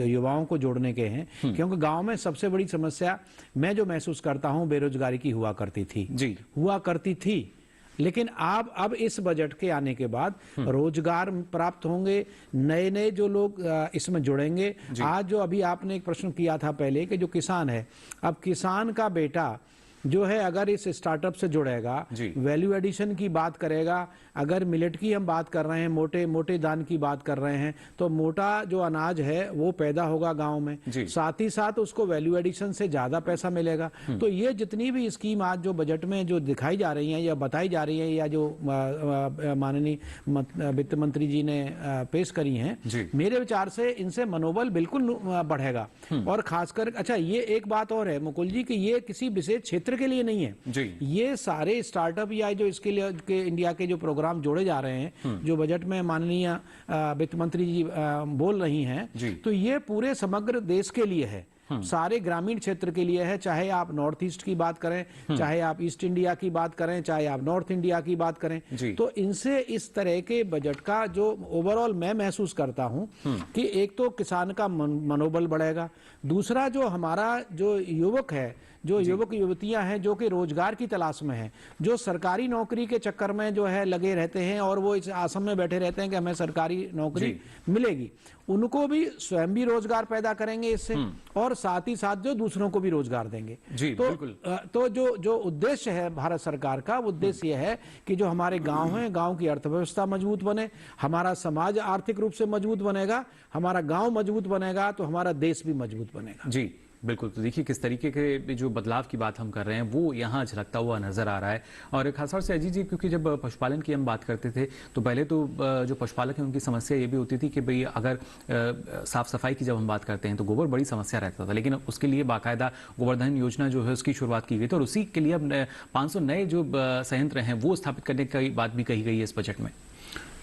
युवाओं को जोड़ने के हैं, क्योंकि गांव में सबसे बड़ी समस्या मैं जो महसूस करता हूं बेरोजगारी की हुआ करती थी लेकिन अब इस बजट के आने के बाद रोजगार प्राप्त होंगे, नए नए जो लोग इसमें जुड़ेंगे। आज जो अभी आपने एक प्रश्न किया था पहले कि जो किसान है, अब किसान का बेटा जो है अगर इस स्टार्टअप से जुड़ेगा, वैल्यू एडिशन की बात करेगा, अगर मिलेट की हम बात कर रहे हैं, मोटे दान की बात कर रहे हैं, तो मोटा जो अनाज है वो पैदा होगा गांव में, साथ ही साथ उसको वैल्यू एडिशन से ज्यादा पैसा मिलेगा। तो ये जितनी भी स्कीम आज जो बजट में जो दिखाई जा रही हैं या बताई जा रही हैं या जो माननीय वित्त मंत्री जी ने पेश करी हैं, मेरे विचार से इनसे मनोबल बिल्कुल बढ़ेगा। और खासकर अच्छा ये एक बात और है मुकुल जी कि ये किसी विशेष क्षेत्र के लिए नहीं है, ये सारे स्टार्टअप या जो इसके लिए के इंडिया के जो प्रोग्राम जोड़े जा रहे हैं, जो बजट में माननीय वित्त मंत्री जी बोल रही हैं, तो ये पूरे समग्र देश के लिए है, सारे ग्रामीण क्षेत्र के लिए है। चाहे आप नॉर्थ ईस्ट की बात करें, चाहे आप ईस्ट इंडिया की बात करें, चाहे आप नॉर्थ इंडिया की बात करें, तो इनसे इस तरह के बजट का जो ओवरऑल मैं महसूस करता हूं कि एक तो किसान का मनोबल बढ़ेगा, दूसरा जो हमारा जो युवक है, जो युवक युवतियां हैं जो कि रोजगार की तलाश में हैं, जो सरकारी नौकरी के चक्कर में जो है लगे रहते हैं और वो इस आसम में बैठे रहते हैं कि हमें सरकारी नौकरी मिलेगी, उनको भी स्वयं भी रोजगार पैदा करेंगे इससे और साथ ही साथ जो दूसरों को भी रोजगार देंगे। तो जो उद्देश्य है भारत सरकार का, उद्देश्य यह है कि जो हमारे गांव हैं, गांव की अर्थव्यवस्था मजबूत बने, हमारा समाज आर्थिक रूप से मजबूत बनेगा, हमारा गांव मजबूत बनेगा तो हमारा देश भी मजबूत बनेगा।
जी बिल्कुल। तो देखिए किस तरीके के जो बदलाव की बात हम कर रहे हैं वो यहाँ झलकता हुआ नजर आ रहा है। और खासतौर से अजीत जी, क्योंकि जब पशुपालन की हम बात करते थे तो पहले तो जो पशुपालक हैं उनकी समस्या ये भी होती थी कि भाई अगर साफ सफाई की जब हम बात करते हैं तो गोबर बड़ी समस्या रहता था, लेकिन उसके लिए बाकायदा गोवर्धन योजना जो है उसकी शुरुआत की गई थी और उसी के लिए अब 500 नए जो संयंत्र हैं वो स्थापित करने की बात भी कही गई है इस बजट में।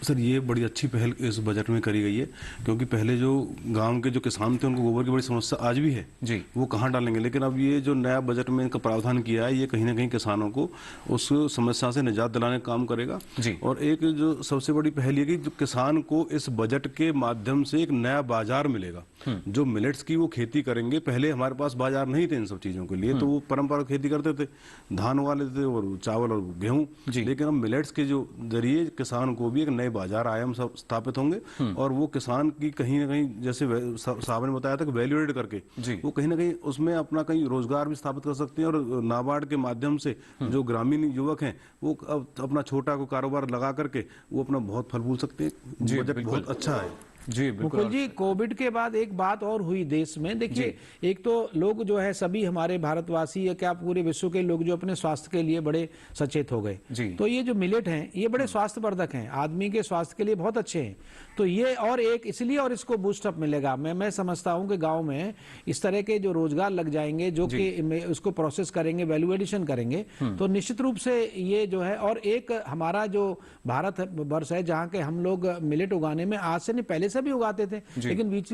सर ये बड़ी अच्छी पहल इस बजट में करी गई है, क्योंकि पहले जो गांव के जो किसान थे उनको गोबर की बड़ी समस्या आज भी है जी, वो कहाँ डालेंगे, लेकिन अब ये जो नया बजट में इनका प्रावधान किया है ये कहीं ना कहीं किसानों को उस समस्या से निजात दिलाने का काम करेगा जी। और एक जो सबसे बड़ी पहल ये कि जो किसान को इस बजट के माध्यम से एक नया बाजार मिलेगा। जो मिलेट्स की वो खेती करेंगे, पहले हमारे पास बाजार नहीं थे इन सब चीजों के लिए, तो वो परंपरागत खेती करते थे, धान उगा लेते थे और चावल और गेहूं, लेकिन अब मिलेट्स के जो जरिए किसान को भी एक नए बाजार आयाम स्थापित होंगे और वो किसान की कहीं ना कहीं, जैसे साहब ने बताया था कि वैल्यू एड करके वो कहीं ना कहीं उसमें अपना कहीं रोजगार भी स्थापित कर सकते हैं और नाबार्ड के माध्यम से जो ग्रामीण युवक हैं वो अपना छोटा को कारोबार लगा करके वो अपना बहुत फल फूल सकते हैं। बजट बहुत अच्छा है
जी। मुकुल जी, कोविड के बाद एक बात और हुई देश में, देखिए एक तो लोग जो है सभी हमारे भारतवासी या क्या पूरे विश्व के लोग जो अपने स्वास्थ्य के लिए बड़े सचेत हो गए, तो ये जो मिलेट हैं ये बड़े स्वास्थ्यवर्धक हैं, आदमी के स्वास्थ्य के लिए बहुत अच्छे हैं, तो ये और एक इसलिए और इसको बूस्टअप मिलेगा। मैं समझता हूं कि गांव में इस तरह के जो रोजगार लग जाएंगे जो कि उसको प्रोसेस करेंगे, वैल्यू एडिशन करेंगे, तो निश्चित रूप से ये जो है, और एक हमारा जो भारत वर्ष है जहाँ के हम लोग मिलेट उगाने में आज से नहीं पहले से भी उगाते थे, लेकिन बीच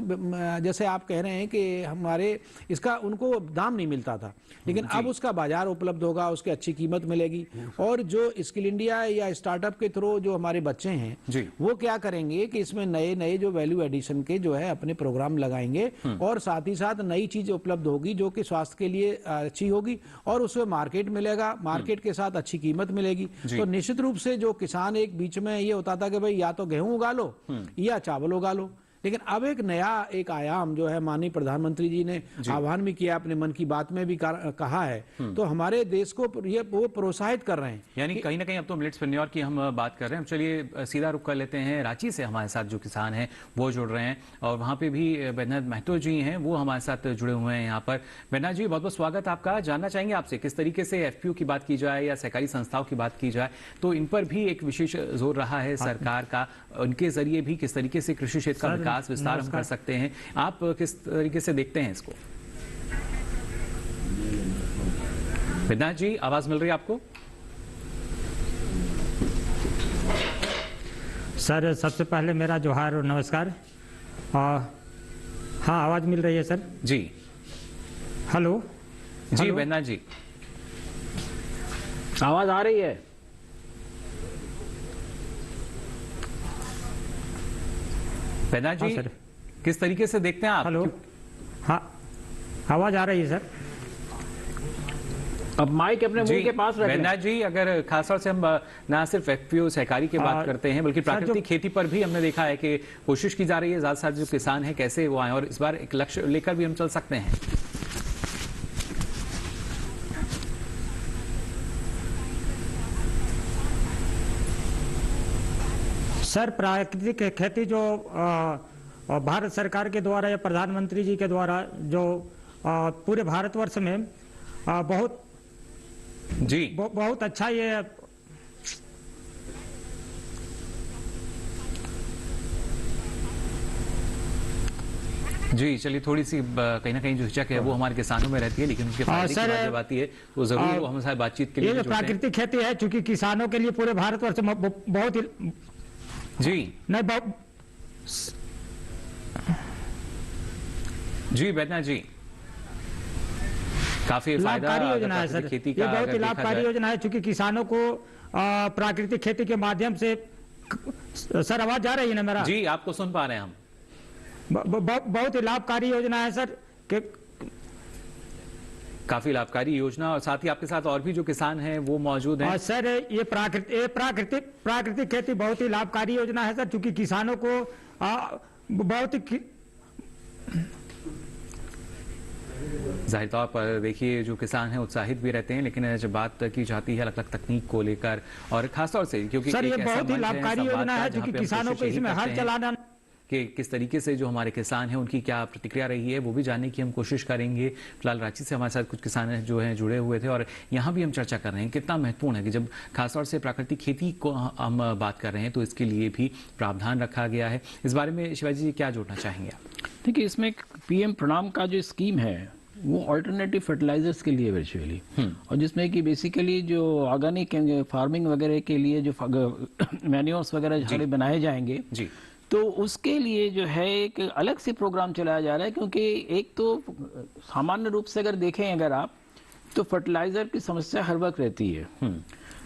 जैसे आप कह रहे हैं कि हमारे इसका उनको दाम नहीं मिलता था, लेकिन अब उसका बाजार उपलब्ध होगा, उसकी अच्छी कीमत मिलेगी। और जो स्किल इंडिया या स्टार्टअप के थ्रू जो हमारे बच्चे हैं वो क्या करेंगे कि इसमें नए नए जो वैल्यू एडिशन के जो है अपने प्रोग्राम लगाएंगे और साथ ही साथ नई चीज उपलब्ध होगी जो कि स्वास्थ्य के लिए अच्छी होगी और उसमें मार्केट मिलेगा, मार्केट के साथ अच्छी कीमत मिलेगी। तो निश्चित रूप से जो किसान एक बीच में ये होता था कि भाई या तो गेहूं उगा लो या चावल उगा लो, लेकिन अब एक नया एक आयाम जो है माननीय प्रधानमंत्री जी ने आह्वान भी किया, अपने मन की बात में भी कहा है, तो हमारे देश को ये वो प्रोत्साहित कर रहे हैं।
यानी कहीं ना कहीं अब तो मिलेट्सप्रेन्योर की हम बात कर रहे हैं। चलिए सीधा रुख कर लेते हैं, रांची से हमारे साथ जो किसान हैं वो जुड़ रहे हैं और वहाँ पे भी बैद्यनाथ महतो जी हैं वो हमारे साथ जुड़े हुए हैं यहाँ पर। बैद्यनाथ जी बहुत बहुत स्वागत आपका। जानना चाहेंगे आपसे किस तरीके से FPO की बात की जाए या सहकारी संस्थाओं की बात की जाए तो इन पर भी एक विशेष जोर रहा है सरकार का, उनके जरिए भी किस तरीके से कृषि क्षेत्र का विकास विस्तार हम कर सकते हैं, आप किस तरीके से देखते हैं इसको? बैद्यनाथ जी आवाज मिल रही है आपको?
सर सबसे पहले मेरा जोहार और नमस्कार। हाँ आवाज मिल रही है सर
जी?
हेलो
जी बैद्यनाथ जी
आवाज आ रही है?
बैद्यनाथ जी
सर
किस तरीके से देखते हैं आप?
हेलो हाँ आवाज आ रही है सर?
अब माइक अपने मुंह के पास रखें।
बैद्यनाथ जी अगर खासतौर से हम ना सिर्फ FPO सहकारी की बात करते हैं बल्कि प्राकृतिक खेती पर भी हमने देखा है कि कोशिश की जा रही है, ज्यादा से ज्यादा जो किसान है कैसे वो आए और इस बार एक लक्ष्य लेकर भी हम चल सकते हैं।
सर, प्राकृतिक खेती जो भारत सरकार के द्वारा या प्रधानमंत्री जी के द्वारा जो पूरे भारतवर्ष में बहुत अच्छा ये
जी, चलिए, थोड़ी सी कहीं ना कहीं जो हिचक है वो हमारे किसानों में रहती है, लेकिन उसके फायदे की बात जब आती है तो जरूर वो हमारे साथ बातचीत के लिए
ये प्राकृतिक खेती है, चूंकि किसानों के लिए पूरे भारतवर्ष में बहुत ही
जी बैद्यनाथ जी, काफी
लाभकारी योजना है सर,
खेती
ये बहुत ही लाभकारी योजना है, चूंकि किसानों को प्राकृतिक खेती के माध्यम से। सर, आवाज जा रही है ना मेरा?
जी, आपको सुन पा रहे हैं हम।
बहुत ही लाभकारी योजना है सर,
काफी लाभकारी योजना, और साथ ही आपके साथ और भी जो किसान हैं वो मौजूद हैं।
सर, ये प्राकृतिक खेती बहुत ही लाभकारी योजना है सर, क्योंकि किसानों को बहुत ही
जाहिर तौर पर देखिए जो किसान हैं उत्साहित भी रहते हैं, लेकिन जब बात की जाती है अलग अलग तकनीक को लेकर और खासतौर से क्योंकि
सर ये बहुत ही लाभकारी योजना है, क्योंकि किसानों को इसमें हल चलाना
कि किस तरीके से जो हमारे किसान हैं उनकी क्या प्रतिक्रिया रही है वो भी जानने की हम कोशिश करेंगे। फिलहाल रांची से हमारे साथ कुछ किसान जो हैं जुड़े हुए थे और यहाँ भी हम चर्चा कर रहे हैं कितना महत्वपूर्ण है कि जब खासतौर से प्राकृतिक खेती को हम बात कर रहे हैं तो इसके लिए भी प्रावधान रखा गया है। इस बारे में शिवाजी जी क्या जोड़ना चाहेंगे आप?
देखिए, इसमें पीएम प्रणाम का जो स्कीम है वो ऑल्टरनेटिव फर्टिलाइजर्स के लिए वर्चुअली, और जिसमें कि बेसिकली जो ऑर्गेनिक फार्मिंग वगैरह के लिए जो मैन्योर्स वगैरह झाड़े बनाए जाएंगे
जी,
तो उसके लिए जो है एक अलग से प्रोग्राम चलाया जा रहा है। क्योंकि एक तो सामान्य रूप से अगर देखें अगर आप तो फर्टिलाइजर की समस्या हर वक्त रहती है।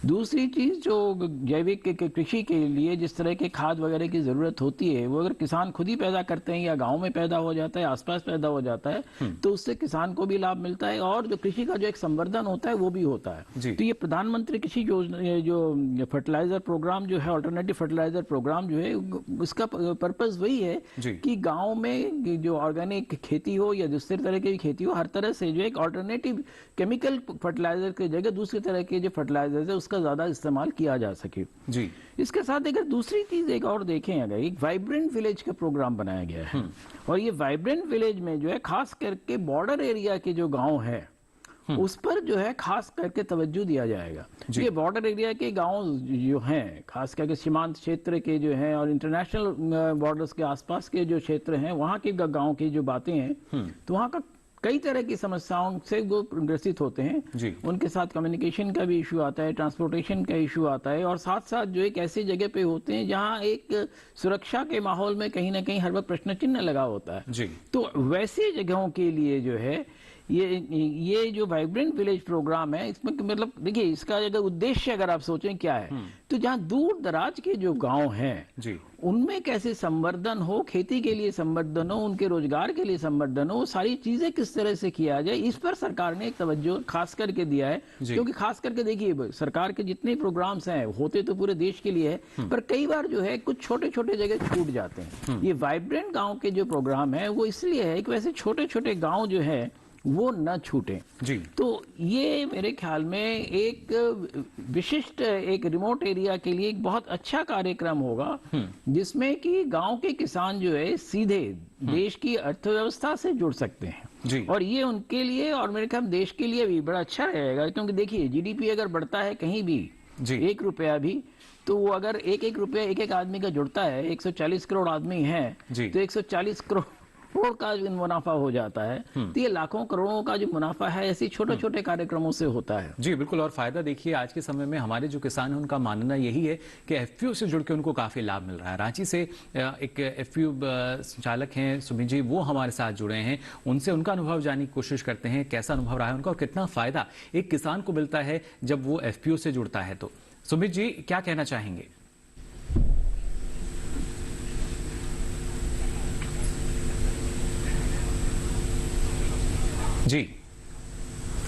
दूसरी चीज जो जैविक कृषि के लिए जिस तरह के खाद वगैरह की जरूरत होती है वो अगर किसान खुद ही पैदा करते हैं या गांव में पैदा हो जाता है, आसपास पैदा हो जाता है, तो उससे किसान को भी लाभ मिलता है और जो कृषि का जो एक संवर्धन होता है वो भी होता है। तो ये प्रधानमंत्री कृषि योजना जो फर्टिलाइजर प्रोग्राम जो है, ऑल्टरनेटिव फर्टिलाइजर प्रोग्राम जो है, उसका पर्पज वही है कि गाँव में जो ऑर्गेनिक खेती हो या दूसरे तरह की खेती हो, हर तरह से जो एक ऑल्टरनेटिव केमिकल फर्टिलाइजर की जगह दूसरे तरह के जो फर्टिलाइजर है उसका ज्यादा इस्तेमाल किया जा सके
जी।
इसके साथ अगर दूसरी चीज एक और देखें, अगर एक वाइब्रेंट विलेज का प्रोग्राम बनाया गया है और ये वाइब्रेंट विलेज में जो है खास करके बॉर्डर एरिया के जो गांव है उस पर जो है खास करके तवज्जो दिया जाएगा। ये बॉर्डर एरिया के गांव जो हैं, खास करके सीमांत क्षेत्र के जो हैं और इंटरनेशनल बॉर्डर्स के आसपास के जो क्षेत्र हैं, वहाँ के गांव की जो बातें हैं, तो वहाँ का कई तरह की समस्याओं से वो ग्रसित होते हैं। उनके साथ कम्युनिकेशन का भी इशू आता है, ट्रांसपोर्टेशन का इशू आता है, और साथ साथ जो एक ऐसी जगह पे होते हैं जहां एक सुरक्षा के माहौल में कहीं ना कहीं हर वक्त प्रश्न चिन्ह लगा होता है। तो वैसी जगहों के लिए जो है ये जो वाइब्रेंट विलेज प्रोग्राम है, इसमें मतलब देखिए इसका अगर उद्देश्य अगर आप सोचें क्या है, तो जहां दूर दराज के जो गांव हैं उनमें कैसे संवर्धन हो, खेती के लिए संवर्धन हो, उनके रोजगार के लिए संवर्धन हो, सारी चीजें किस तरह से किया जाए, इस पर सरकार ने एक तवज्जो खास करके दिया है। क्योंकि खास करके देखिए सरकार के जितने प्रोग्राम्स हैं होते तो पूरे देश के लिए है, पर कई बार जो है कुछ छोटे छोटे जगह छूट जाते हैं। ये वाइब्रेंट गाँव के जो प्रोग्राम है वो इसलिए है कि वैसे छोटे छोटे गाँव जो है वो न छूटे
जी।
तो ये मेरे ख्याल में एक विशिष्ट एक रिमोट एरिया के लिए एक बहुत अच्छा कार्यक्रम होगा, जिसमें कि गांव के किसान जो है सीधे देश की अर्थव्यवस्था से जुड़ सकते हैं
जी।
और ये उनके लिए और मेरे ख्याल देश के लिए भी बड़ा अच्छा रहेगा। क्योंकि देखिए जीडीपी अगर बढ़ता है कहीं भी 1 रुपया भी, तो वो अगर एक रुपया एक आदमी का जुड़ता है, 140 करोड़ आदमी है तो 140 करोड़ का जो मुनाफा हो जाता है, तो ये लाखों करोड़ों का जो मुनाफा है ऐसे छोटे छोटे कार्यक्रमों से होता है।
जी बिल्कुल, और फायदा देखिए आज के समय में हमारे जो किसान हैं उनका मानना यही है कि एफपीओ से जुड़ के उनको काफी लाभ मिल रहा है। रांची से एक एफपीओ संचालक हैं सुमित जी, वो हमारे साथ जुड़े हैं, उनसे उनका अनुभव जानने की कोशिश करते हैं, कैसा अनुभव रहा है उनका और कितना फायदा एक किसान को मिलता है जब वो एफपीओ से जुड़ता है। तो सुमित जी क्या कहना चाहेंगे?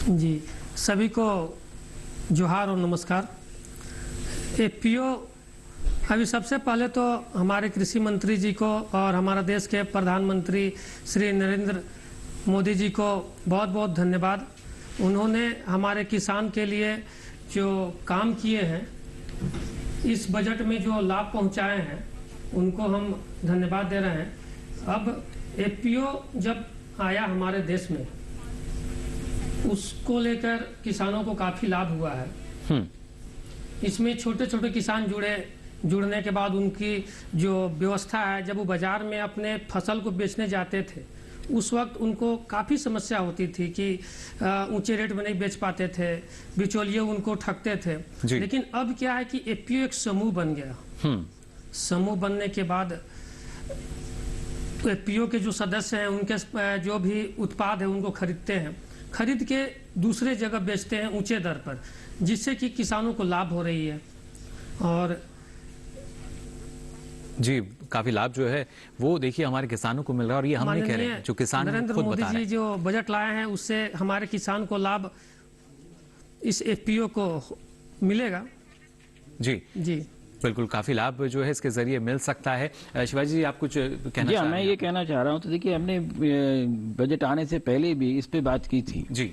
जी सभी को जोहार और नमस्कार। एफपीओ अभी सबसे पहले तो हमारे कृषि मंत्री जी को और हमारा देश के प्रधानमंत्री श्री नरेंद्र मोदी जी को बहुत बहुत धन्यवाद। उन्होंने हमारे किसान के लिए जो काम किए हैं, इस बजट में जो लाभ पहुंचाए हैं उनको हम धन्यवाद दे रहे हैं। अब एफपीओ जब आया हमारे देश में, उसको लेकर किसानों को काफी लाभ हुआ है। इसमें छोटे छोटे किसान जुड़ने के बाद उनकी जो व्यवस्था है, जब वो बाजार में अपने फसल को बेचने जाते थे उस वक्त उनको काफ़ी समस्या होती थी कि ऊंचे रेट में नहीं बेच पाते थे, बिचौलिए उनको ठगते थे। लेकिन अब क्या है कि एफपीओ एक समूह बन गया। समूह बनने के बाद एफपीओ के जो सदस्य हैं उनके जो भी उत्पाद है उनको खरीदते हैं, खरीद के दूसरे जगह बेचते हैं ऊंचे दर पर, जिससे कि किसानों को लाभ हो रही है। और
जी, काफी लाभ जो है वो देखिए हमारे किसानों को मिल रहा है। और ये हम नहीं कह रहे हैं, जो किसान
नरेंद्र
खुद
मोदी
बता रहे
जी जो बजट लाए हैं उससे हमारे किसान को लाभ इस एफपीओ को मिलेगा।
जी
जी
बिल्कुल, काफी लाभ जो है इसके जरिए मिल सकता है। शिवाजी जी, आप कुछ कहना चाह रहे हैं?
मैं ये कहना चाह रहा हूँ, तो देखिए हमने बजट आने से पहले भी इस पे बात की थी
जी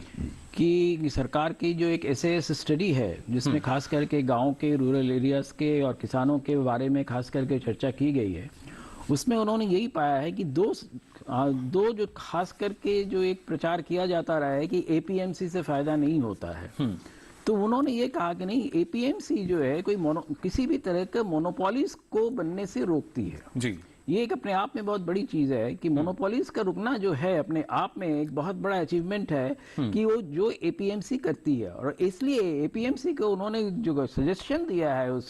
कि सरकार की जो एक एसएएस स्टडी है जिसमें खास करके गांव के, रूरल एरियाज के और किसानों के बारे में खास करके चर्चा की गई है, उसमें उन्होंने यही पाया है कि दो जो खास करके जो एक प्रचार किया जाता रहा है कि एपीएमसी से फायदा नहीं होता है, तो उन्होंने ये कहा कि नहीं, एपीएमसी जो है कोई किसी भी तरह के मोनोपोलिस को बनने से रोकती है।
जी,
ये एक अपने आप में बहुत बड़ी चीज है कि मोनोपोलिस का रुकना जो है अपने आप में एक बहुत बड़ा अचीवमेंट है कि वो जो एपीएमसी करती है। और इसलिए एपीएमसी को उन्होंने जो सजेशन दिया है उस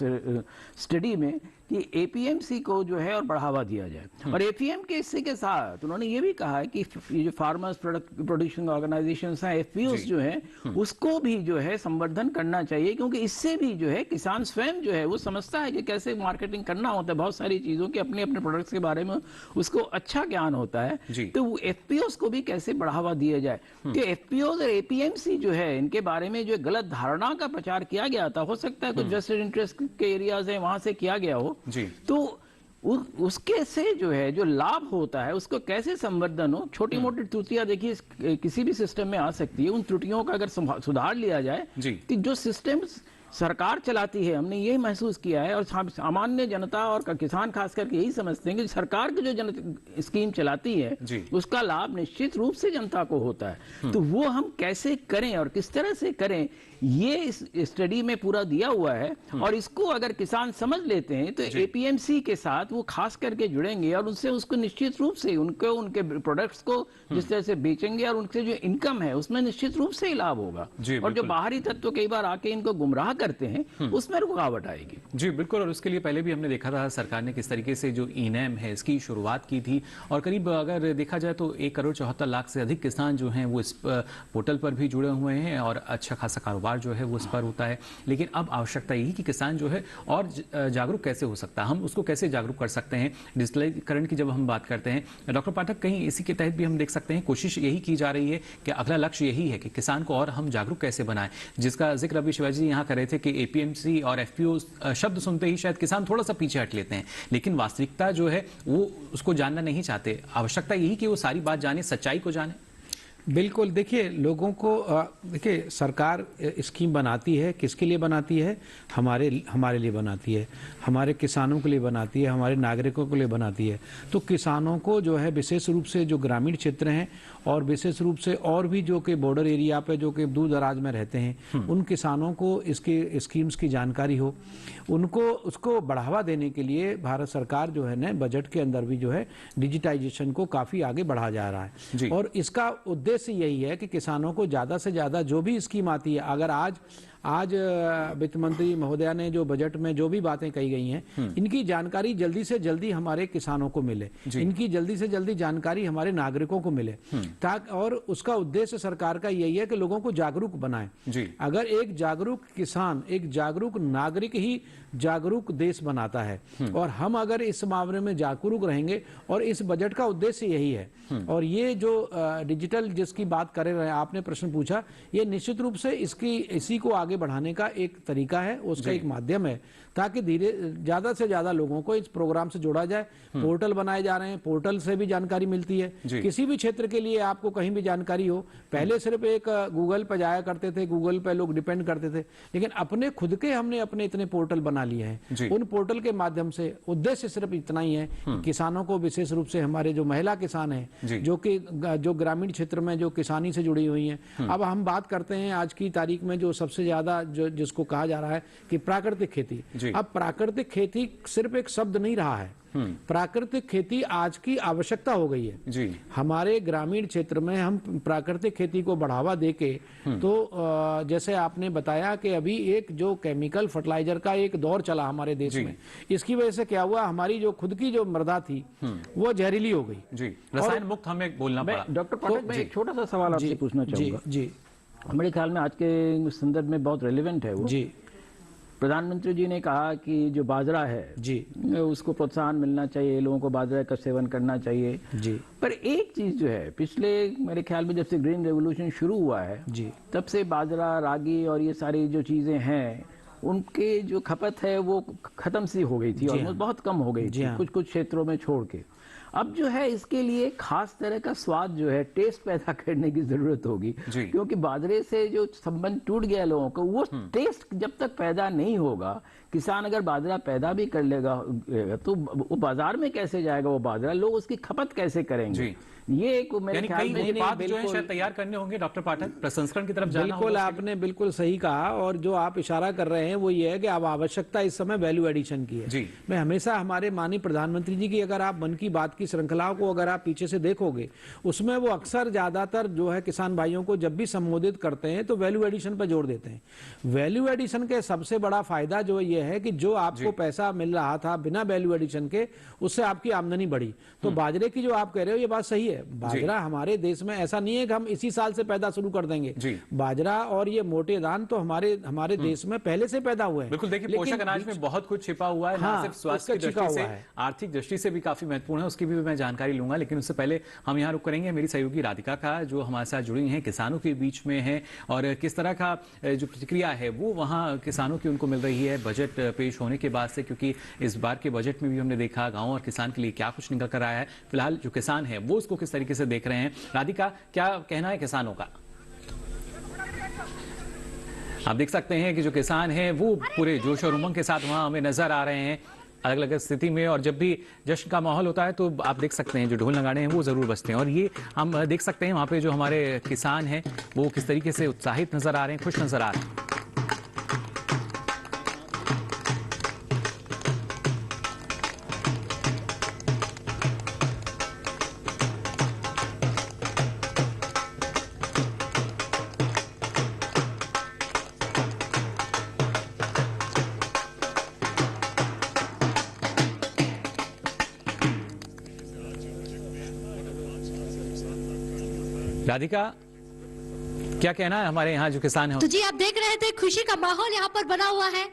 स्टडी में कि एपीएमसी को जो है और बढ़ावा दिया जाए। और एपीएम के हिस्से के साथ उन्होंने ये भी कहा है कि ये जो फार्मर्स प्रोड्यूसिंग ऑर्गेनाइजेशंस हैं, एफपीओस जो है, उसको भी जो है संवर्धन करना चाहिए, क्योंकि इससे भी जो है किसान स्वयं जो है वो समझता है कि कैसे मार्केटिंग करना होता है, बहुत सारी चीजों के अपने अपने प्रोडक्ट्स के बारे में उसको अच्छा ज्ञान होता है। तो वो एफपीओस को भी कैसे बढ़ावा दिया जाए। तो एफपीओस और एपीएमसी जो है इनके बारे में जो गलत धारणा का प्रचार किया गया था, हो सकता है कुछ वेस्टेड इंटरेस्ट के एरियाज है वहां से किया गया हो, तो उसके से जो है जो लाभ होता है उसको कैसे संवर्धन हो। छोटी मोटी त्रुटियां देखिए किसी भी सिस्टम में आ सकती है, उन त्रुटियों का अगर सुधार लिया जाए कि जो सिस्टम सरकार चलाती है, हमने यही महसूस किया है और सामान्य जनता और किसान खास करके यही समझते हैं कि सरकार की जो स्कीम चलाती है उसका लाभ निश्चित रूप से जनता को होता है। तो वो हम कैसे करें और किस तरह से करें, ये इस स्टडी में पूरा दिया हुआ है। और इसको अगर किसान समझ लेते हैं तो एपीएमसी के साथ वो खास करके जुड़ेंगे और उनसे उसको निश्चित रूप से उनके प्रोडक्ट्स को जिस तरह से बेचेंगे और उनसे जो इनकम है उसमें निश्चित रूप से ही लाभ होगा। और जो बाहरी तत्व कई बार आके इनको गुमराह करते हैं उसमें रुकावट आएगी।
जी बिल्कुल, और उसके लिए पहले भी हमने देखा था सरकार ने किस तरीके से जो ई-नैम है इसकी शुरुआत की थी, और करीब अगर देखा जाए तो 1,74,00,000 से अधिक किसान जो हैं वो इस पोर्टल पर भी जुड़े हुए हैं और अच्छा खासा कारोबार जो है वो इस पर होता है। लेकिन अब आवश्यकता यही कि किसान जो है और जागरूक कैसे हो सकता है, हम उसको कैसे जागरूक कर सकते हैं। डिजिटलीकरण की जब हम बात करते हैं डॉक्टर पाठक, कहीं इसी के तहत भी हम देख सकते हैं कोशिश यही की जा रही है कि अगला लक्ष्य यही है कि किसान को और हम जागरूक कैसे बनाएं, जिसका जिक्र अभी शिवाजी जी यहाँ कर रहे थे कि एपीएमसी और एफपीओ शब्द सुनते ही शायद किसान थोड़ा सा पीछे हट लेते हैं, लेकिन वास्तविकता जो है वो उसको जानना नहीं चाहते। आवश्यकता यही कि वो सारी बात जाने, सच्चाई को जाने।
बिल्कुल, देखिए लोगों को देखिए सरकार स्कीम बनाती है, किसके लिए बनाती है? हमारे लिए बनाती है, हमारे किसानों के लिए बनाती है, हमारे नागरिकों के लिए बनाती है। तो किसानों को जो है विशेष रूप से जो ग्रामीण क्षेत्र हैं और विशेष रूप से और भी जो कि बॉर्डर एरिया पे जो कि दूर दराज में रहते हैं, उन किसानों को इसके स्कीम्स की जानकारी हो, उनको उसको बढ़ावा देने के लिए भारत सरकार जो है ना बजट के अंदर भी जो है डिजिटाइजेशन को काफी आगे बढ़ा जा रहा है। और इसका उद्देश्य यही है कि किसानों को ज्यादा से ज्यादा जो भी स्कीम आती है, अगर आज वित्त मंत्री महोदया ने जो बजट में जो भी बातें कही गई हैं, इनकी जानकारी जल्दी से जल्दी हमारे किसानों को मिले, इनकी जल्दी से जल्दी जानकारी हमारे नागरिकों को मिले, ताकि और उसका उद्देश्य सरकार का यही है कि लोगों को जागरूक बनाए। अगर एक जागरूक किसान, एक जागरूक नागरिक ही जागरूक देश बनाता है, और हम अगर इस मामले में जागरूक रहेंगे, और इस बजट का उद्देश्य यही है। और ये जो डिजिटल जिसकी बात कर रहे हैं, आपने प्रश्न पूछा, ये निश्चित रूप से इसी को आगे आगे बढ़ाने का एक तरीका है, उसका एक माध्यम है, ताकि ज्यादा से ज्यादा लोगों को इस प्रोग्राम से जोड़ा जाए। पोर्टल बनाए जा रहे हैं, पोर्टल से भी जानकारी मिलती है। किसी भी क्षेत्र के लिए आपको कहीं भी जानकारी हो, पहले सिर्फ एक गूगल पर जाया करते थे, गूगल पे लोग डिपेंड करते थे, लेकिन अपने खुद के हमने अपने इतने पोर्टल बना लिए हैं। उन पोर्टल के माध्यम से उद्देश्य सिर्फ इतना ही है, किसानों को, विशेष रूप से हमारे जो महिला किसान हैं, जो ग्रामीण क्षेत्र में जो किसानी से जुड़ी हुई हैं। अब हम बात करते हैं आज की तारीख में जो सबसे ज्यादा जिसको कहा जा रहा है कि प्राकृतिक खेती। अब प्राकृतिक खेती सिर्फ एक शब्द नहीं रहा है, प्राकृतिक खेती आज की आवश्यकता हो गई है जी। हमारे ग्रामीण क्षेत्र में हम प्राकृतिक खेती को बढ़ावा देके, तो जैसे आपने बताया कि अभी एक जो केमिकल फर्टिलाइजर का एक दौर चला हमारे देश में, इसकी वजह से क्या हुआ, हमारी जो खुद की जो मृदा थी वो जहरीली हो गई जी,
रसायन मुक्त हमें बोलना पड़ा।
डॉक्टर पाठक, मैं एक छोटा सा सवाल आपसे पूछना चाहूंगा जी। मेरे ख्याल में आज के संदर्भ में बहुत रेलेवेंट है वो जी। प्रधानमंत्री जी ने कहा कि जो बाजरा है जी, उसको प्रोत्साहन मिलना चाहिए, लोगों को बाजरा का सेवन करना चाहिए जी। पर एक चीज जो है, पिछले मेरे ख्याल में जब से ग्रीन रेवोल्यूशन शुरू हुआ है जी, तब से बाजरा, रागी और ये सारी जो चीजें हैं, उनके जो खपत है वो खत्म सी हो गई थी और बहुत कम हो गई थी कुछ कुछ क्षेत्रों में छोड़ के। अब जो है इसके लिए खास तरह का स्वाद जो है, टेस्ट पैदा करने की जरूरत होगी, क्योंकि बाजरे से जो संबंध टूट गया लोगों को, वो टेस्ट जब तक पैदा नहीं होगा, किसान अगर बाजरा पैदा भी कर लेगा तो वो बाजार में कैसे जाएगा वो बाजरा, लोग उसकी खपत कैसे करेंगे? ये एक मेरे ख्याल में
उत्पाद जो है शायद तैयार करने होंगे डॉक्टर पाठक, प्रसंस्करण की तरफ जाना होगा।
बिल्कुल, आपने बिल्कुल सही कहा, और जो आप इशारा कर रहे हैं वो ये है कि अब आवश्यकता इस समय वैल्यू एडिशन की है जी। मैं हमेशा हमारे माननीय प्रधानमंत्री जी की, अगर आप मन की बात की श्रृंखलाओं को अगर आप पीछे से देखोगे, उसमें वो अक्सर ज्यादातर जो है किसान भाइयों को जब भी संबोधित करते हैं तो वैल्यू एडिशन पर जोर देते हैं। वैल्यू एडिशन के सबसे बड़ा फायदा जो ये है कि जो आपको पैसा मिल रहा था बिना वैल्यू एडिशन के, उससे आपकी आमदनी बढ़ी। तो बाजरे की जो आप कह रहे हो ये बात सही है। बाजरा हमारे देश में ऐसा नहीं है कि हम इसी साल से पैदा शुरू कर देंगे। बाजरा और ये मोटे दान तो हमारे देश में पहले से पैदा हुए हैं।
बिल्कुल, देखिए पोषक अनाज में बहुत कुछ छिपा हुआ है, ना सिर्फ स्वास्थ्य की दृष्टि से, आर्थिक दृष्टि से भी काफी महत्वपूर्ण है, उसकी भी मैं जानकारी लूंगा। लेकिन उससे पहले हम यहाँ रुक करेंगे मेरी सहयोगी राधिका का, जो हमारे साथ जुड़ी हैं, किसानों के बीच में है, और किस तरह का जो प्रतिक्रिया है वो वहाँ किसानों की उनको मिल रही है बजट पेश होने के बाद से, क्योंकि इस बार के बजट में भी हमने देखा गाँव और किसान के लिए क्या कुछ निकल कर आया है। फिलहाल जो किसान है वो उसको किस तरीके से देख रहे हैं। राधिका, क्या कहना है किसानों का? आप देख सकते हैं कि जो किसान हैं वो पूरे जोश और उमंग के साथ वहां हमें नजर आ रहे हैं अलग अलग स्थिति में, और जब भी जश्न का माहौल होता है तो आप देख सकते हैं जो ढोल नगाड़े हैं वो जरूर बजते हैं, और ये हम देख सकते हैं वहां पे जो हमारे किसान हैं वो किस तरीके से उत्साहित नजर आ रहे हैं, खुश नजर आ रहे हैं। राधिका, क्या कहना है हमारे यहाँ जो किसान हैं?
तो जी आप देख रहे थे खुशी का माहौल यहाँ पर बना हुआ है,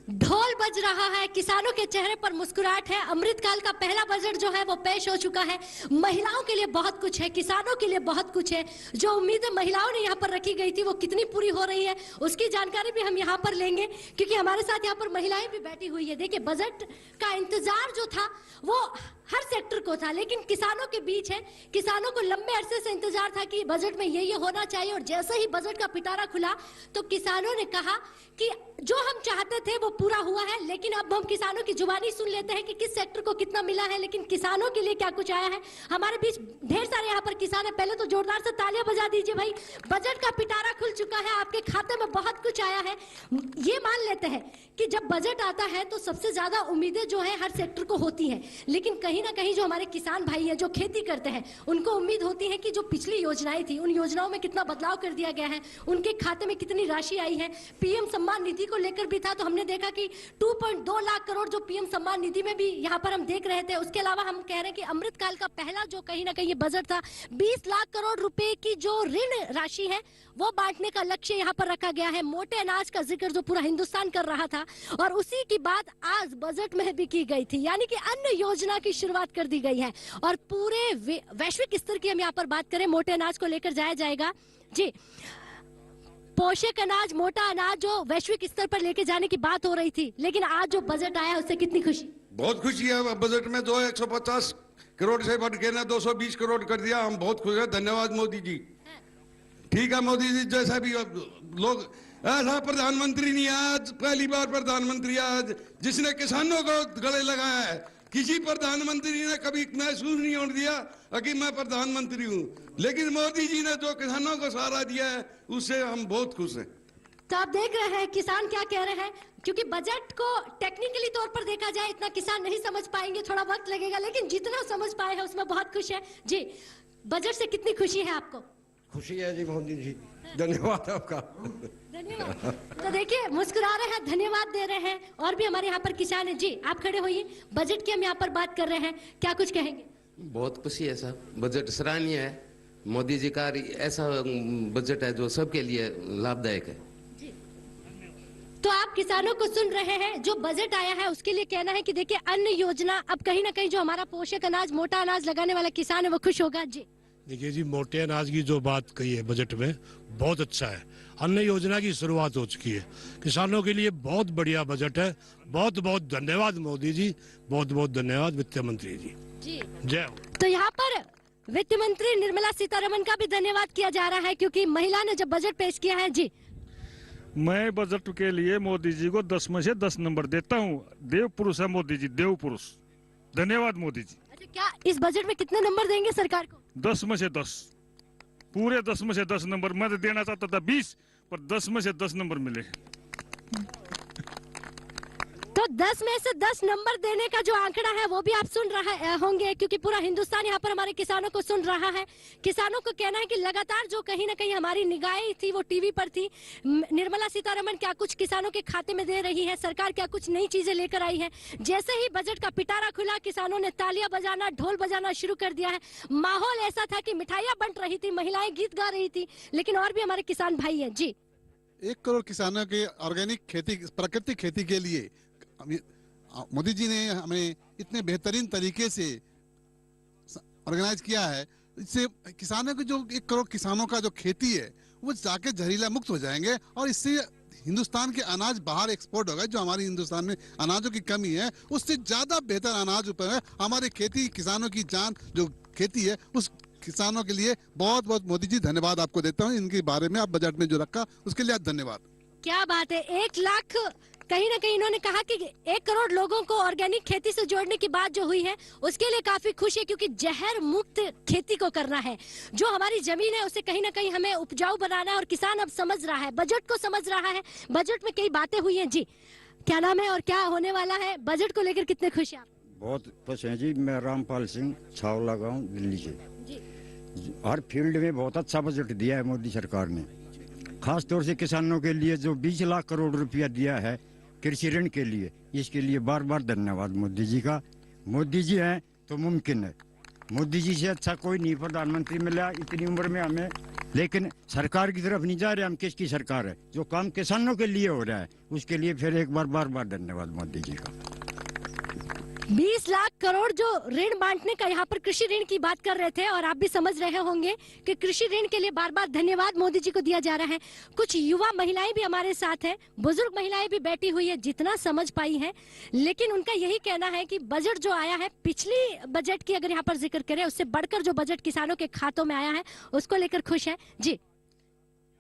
ढोल बज रहा है, किसानों के चेहरे पर मुस्कुराहट है। अमृतकाल का पहला बजट जो है वो पेश हो चुका है। महिलाओं के लिए बहुत कुछ है, किसानों के लिए बहुत कुछ है। जो उम्मीदें महिलाओं ने यहाँ पर रखी गई थी वो कितनी पूरी हो रही है उसकी जानकारी भी हम यहाँ पर लेंगे, क्योंकि हमारे साथ यहाँ पर महिलाएं भी बैठी हुई है। देखिए, बजट का इंतजार जो था वो हर सेक्टर को था, लेकिन किसानों के बीच है। किसानों को लंबे अरसे से इंतजार था कि बजट में ये होना चाहिए, और जैसे ही बजट का पिटारा खुला तो किसानों ने कहा कि जो हम चाहते थे वो पूरा हुआ है। लेकिन अब हम किसानों की जुबानी सुन लेते हैं कि किस सेक्टर को कितना मिला है, लेकिन किसानों के लिए क्या कुछ आया है। हमारे बीच ढेर सारे यहाँ पर किसान है, पहले तो जोरदार से तालियां बजा दीजिए भाई। बजट का पिटारा खुल चुका है, आपके खाते में बहुत कुछ आया है। ये मान लेते हैं कि जब बजट आता है तो सबसे ज्यादा उम्मीदें जो है हर सेक्टर को होती हैं, लेकिन कहीं ना कहीं जो हमारे किसान भाई है जो खेती करते हैं उनको उम्मीद होती है कि जो पिछली योजनाएं थी उन योजनाओं में कितना बदलाव कर दिया गया है, उनके खाते में कितनी राशि आई है। पीएम सम्मान निधि को लेकर भी था, तो हमने देखा कि 2.2 लाख करोड़ जो पीएम सम्मान निधि में भी यहाँ पर हम देख रहे थे। उसके अलावा हम कह रहे हैं कि अमृतकाल का पहला जो कहीं ना कहीं ये बजट था, 20 लाख करोड़ रुपए की जो ऋण राशि है वो बांटने का लक्ष्य यहाँ पर रखा गया है। मोटे अनाज का जिक्र जो पूरा हिंदुस्तान कर रहा था, और उसी की बात आज बजट में भी की गई थी, यानी कि अन्न योजना की शुरुआत कर दी गई है। और पूरे वैश्विक स्तर की हम यहाँ पर बात करें, मोटे अनाज को लेकर जाया जाएगा जी। पोषक अनाज, मोटा अनाज जो वैश्विक स्तर पर लेके जाने की बात हो रही थी, लेकिन आज जो बजट आया उससे कितनी खुशी?
बहुत खुशी है। बजट में जो 150 करोड़ से बढ़ के ना 220 करोड़ कर दिया, हम बहुत खुश हैं। धन्यवाद मोदी जी। ठीक है मोदी जी, जैसा भी लोग, ऐसा प्रधानमंत्री नहीं आज पहली बार प्रधानमंत्री आज जिसने किसानों को गले लगाया है। किसी प्रधानमंत्री ने कभी महसूस नहीं होने दिया कि मैं प्रधानमंत्री हूँ, लेकिन मोदी जी ने जो किसानों को सहारा दिया है उससे हम बहुत खुश हैं।
तो आप देख रहे हैं किसान क्या कह रहे हैं, क्योंकि बजट को टेक्निकली तौर पर देखा जाए इतना किसान नहीं समझ पाएंगे, थोड़ा वक्त लगेगा, लेकिन जितना समझ पाए हैं उसमें बहुत खुश है। जी, बजट से कितनी खुशी है आपको?
खुशी है जी मोदी जी, धन्यवाद आपका।
धन्यवाद। तो देखिए मुस्कुरा रहे हैं, धन्यवाद दे रहे हैं। और भी हमारे यहाँ पर किसान हैं। जी आप खड़े होइए, बजट की हम यहाँ पर बात कर रहे हैं, क्या कुछ कहेंगे?
बहुत खुशी है साहब, बजट सराहनीय है। मोदी जी का ऐसा बजट है जो सबके लिए लाभदायक है।
तो आप किसानों को सुन रहे हैं, जो बजट आया है उसके लिए कहना है कि देखिए अन्न योजना, अब कहीं ना कहीं जो हमारा पोषक अनाज, मोटा अनाज लगाने वाला किसान है वो खुश होगा। जी
देखिए जी, मोटे अनाज की जो बात कही है बजट में बहुत अच्छा है। अन्न योजना की शुरुआत हो चुकी है, किसानों के लिए बहुत बढ़िया बजट है। बहुत बहुत धन्यवाद मोदी जी, बहुत बहुत धन्यवाद वित्त मंत्री जी। जय हो।
तो यहाँ पर वित्त मंत्री निर्मला सीतारमण का भी धन्यवाद किया जा रहा है, क्योंकि महिला ने जब बजट पेश किया है। जी
मैं बजट के लिए मोदी जी को 10 में से 10 नंबर देता हूँ। देव पुरुष है मोदी जी, देव पुरुष। धन्यवाद मोदी जी।
अच्छा, क्या इस बजट में कितने नंबर देंगे सरकार को?
10 में से 10, पूरे 10 में से 10 नंबर। मैं तो देना चाहता था 20, पर 10 में से 10 नंबर मिले।
तो 10 में से 10 नंबर देने का जो आंकड़ा है वो भी आप सुन रहे होंगे, क्योंकि पूरा हिंदुस्तान यहाँ पर हमारे किसानों को सुन रहा है। किसानों को कहना है कि लगातार जो कहीं ना कहीं हमारी निगाहें थी वो टीवी पर थी। निर्मला सीतारमण क्या कुछ किसानों के खाते में दे रही है, सरकार क्या कुछ नई चीजें लेकर आई है। जैसे ही बजट का पिटारा खुला, किसानों ने तालियां बजाना, ढोल बजाना शुरू कर दिया है। माहौल ऐसा था कि मिठाइयां बंट रही थी, महिलाएं गीत गा रही थी, लेकिन और भी हमारे किसान भाई हैं। जी
1 करोड़ किसानों के ऑर्गेनिक खेती, प्राकृतिक खेती के लिए मोदी जी ने हमें इतने बेहतरीन तरीके से ऑर्गेनाइज किया है। इससे किसानों के जो 1 करोड़ किसानों का जो खेती है वो जाके जहरीला मुक्त हो जाएंगे, और इससे हिंदुस्तान के अनाज बाहर एक्सपोर्ट होगा। जो हमारी हिंदुस्तान में अनाजों की कमी है उससे ज्यादा बेहतर अनाज ऊपर है। हमारे खेती किसानों की जान जो खेती है, उस किसानों के लिए बहुत बहुत मोदी जी धन्यवाद आपको देता हूँ। इनके बारे में आप बजट में जो रखा उसके लिए धन्यवाद।
क्या बात है। 1 लाख कहीं ना कहीं इन्होंने कहा कि 1 करोड़ लोगों को ऑर्गेनिक खेती से जोड़ने की बात जो हुई है उसके लिए काफी खुश है, क्योंकि जहर मुक्त खेती को करना है। जो हमारी जमीन है उसे कहीं ना कहीं हमें उपजाऊ बनाना है, और किसान अब समझ रहा है, बजट को समझ रहा है। बजट में कई बातें हुई हैं। जी क्या नाम है और क्या होने वाला है? बजट को लेकर कितने खुश हैं आप?
बहुत खुश हैं जी। मैं रामपाल सिंह, छावला गाँव, दिल्ली से। हर फील्ड में बहुत अच्छा बजट दिया है मोदी सरकार ने। खास तौर से किसानों के लिए जो 20 लाख करोड़ रुपया दिया है कृषि ऋण के लिए, इसके लिए बार बार धन्यवाद मोदी जी का। मोदी जी हैं तो मुमकिन है। मोदी जी से अच्छा कोई नहीं प्रधानमंत्री मिला इतनी उम्र में हमें, लेकिन सरकार की तरफ नहीं जा रहे हम। किसकी सरकार है? जो काम किसानों के लिए हो रहा है उसके लिए फिर एक बार बार बार धन्यवाद मोदी जी का।
20 लाख करोड़ जो ऋण बांटने का यहाँ पर कृषि ऋण की बात कर रहे थे, और आप भी समझ रहे होंगे कि कृषि ऋण के लिए बार बार धन्यवाद मोदी जी को दिया जा रहा है। कुछ युवा महिलाएं भी हमारे साथ हैं, बुजुर्ग महिलाएं भी बैठी हुई है जितना समझ पाई हैं, लेकिन उनका यही कहना है कि बजट जो आया है, पिछली बजट की अगर यहाँ पर जिक्र करें उससे बढ़कर जो बजट किसानों के खातों में आया है उसको लेकर खुश है। जी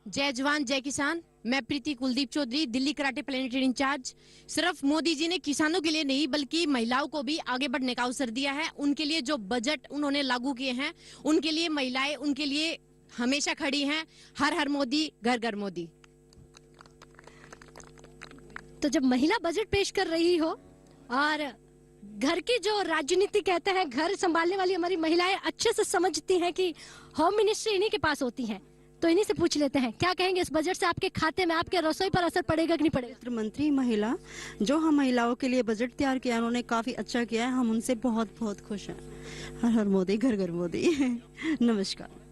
जय जवान जय किसान। मैं Preeti Kuldeep Chaudhary, Delhi karate planetary incharge. सिर्फ मोदी जी ने किसानों के लिए नहीं बल्कि महिलाओं को भी आगे बढ़ने का अवसर दिया है। उनके लिए जो बजट उन्होंने लागू किए हैं उनके लिए महिलाएं उनके लिए हमेशा खड़ी हैं। हर हर मोदी, घर घर मोदी।
तो जब महिला बजट पेश कर रही हो और घर की जो राजनीति कहते हैं, घर संभालने वाली हमारी महिलाएं अच्छे से समझती हैं कि होम मिनिस्ट्री इन्हीं के पास होती है, तो इन्हीं से पूछ लेते हैं क्या कहेंगे इस बजट से आपके खाते में, आपके रसोई पर असर पड़ेगा कि नहीं पड़ेगा?
मंत्री महिला जो हम महिलाओं के लिए बजट तैयार किया उन्होंने काफी अच्छा किया है। हम उनसे बहुत बहुत खुश हैं। हर हर मोदी, घर घर मोदी। नमस्कार।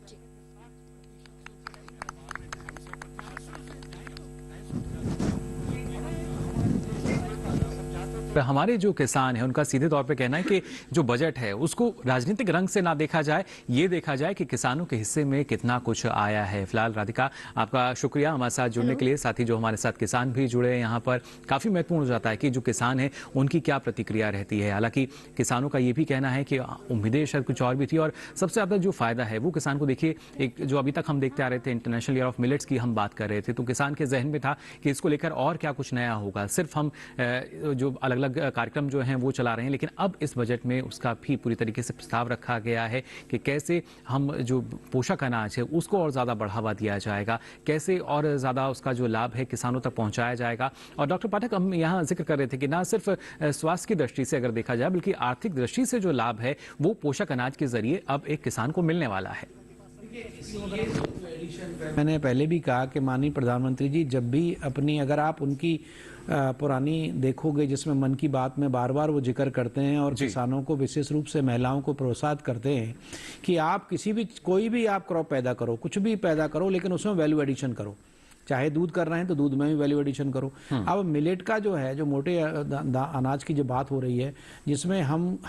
हमारे जो किसान हैं उनका सीधे तौर पे कहना है कि जो बजट है उसको राजनीतिक रंग से ना देखा जाए, ये देखा जाए कि किसानों के हिस्से में कितना कुछ आया है। फिलहाल राधिका, आपका शुक्रिया हमारे साथ जुड़ने के लिए। साथ ही जो हमारे साथ किसान भी जुड़े हैं यहाँ पर, काफी महत्वपूर्ण हो जाता है कि जो किसान है उनकी क्या प्रतिक्रिया रहती है। हालांकि किसानों का ये भी कहना है कि उम्मीदें शायद कुछ और भी थी, और सबसे ज्यादा जो फायदा है वो किसान को, देखिए एक जो अभी तक हम देखते आ रहे थे इंटरनेशनल ईयर ऑफ मिलेट्स की हम बात कर रहे थे, तो किसान के जहन में था कि इसको लेकर और क्या कुछ नया होगा। सिर्फ हम जो अलग अलग कार्यक्रम जो हैं वो चला रहे हैं, लेकिन अब इस बजट में उसका भी पूरी तरीके से प्रस्ताव रखा गया है कि कैसे हम जो पोषक अनाज है उसको और ज़्यादा बढ़ावा दिया जाएगा, कैसे और ज़्यादा उसका जो लाभ है किसानों तक पहुंचाया जाएगा। और डॉक्टर पाठक, हम यहाँ जिक्र कर रहे थे कि ना सिर्फ स्वास्थ्य की दृष्टि से अगर देखा जाए, बल्कि आर्थिक दृष्टि से जो लाभ है वो पोषक अनाज के जरिए अब एक किसान को मिलने वाला है।
मैंने पहले भी कहा कि माननीय प्रधानमंत्री जी जब भी अपनी, अगर आप उनकी पुरानी देखोगे जिसमें मन की बात में बार बार वो जिक्र करते हैं और किसानों को, विशेष रूप से महिलाओं को प्रोत्साहित करते हैं कि आप किसी भी, कोई भी आप क्रॉप पैदा करो, कुछ भी पैदा करो, लेकिन उसमें वैल्यू एडिशन करो। चाहे दूध कर रहे हैं तो दूध में भी वैल्यू एडिशन करो। अब मिलेट का जो है, जो मोटे अनाज की जो बात हो रही है, जिसमें हम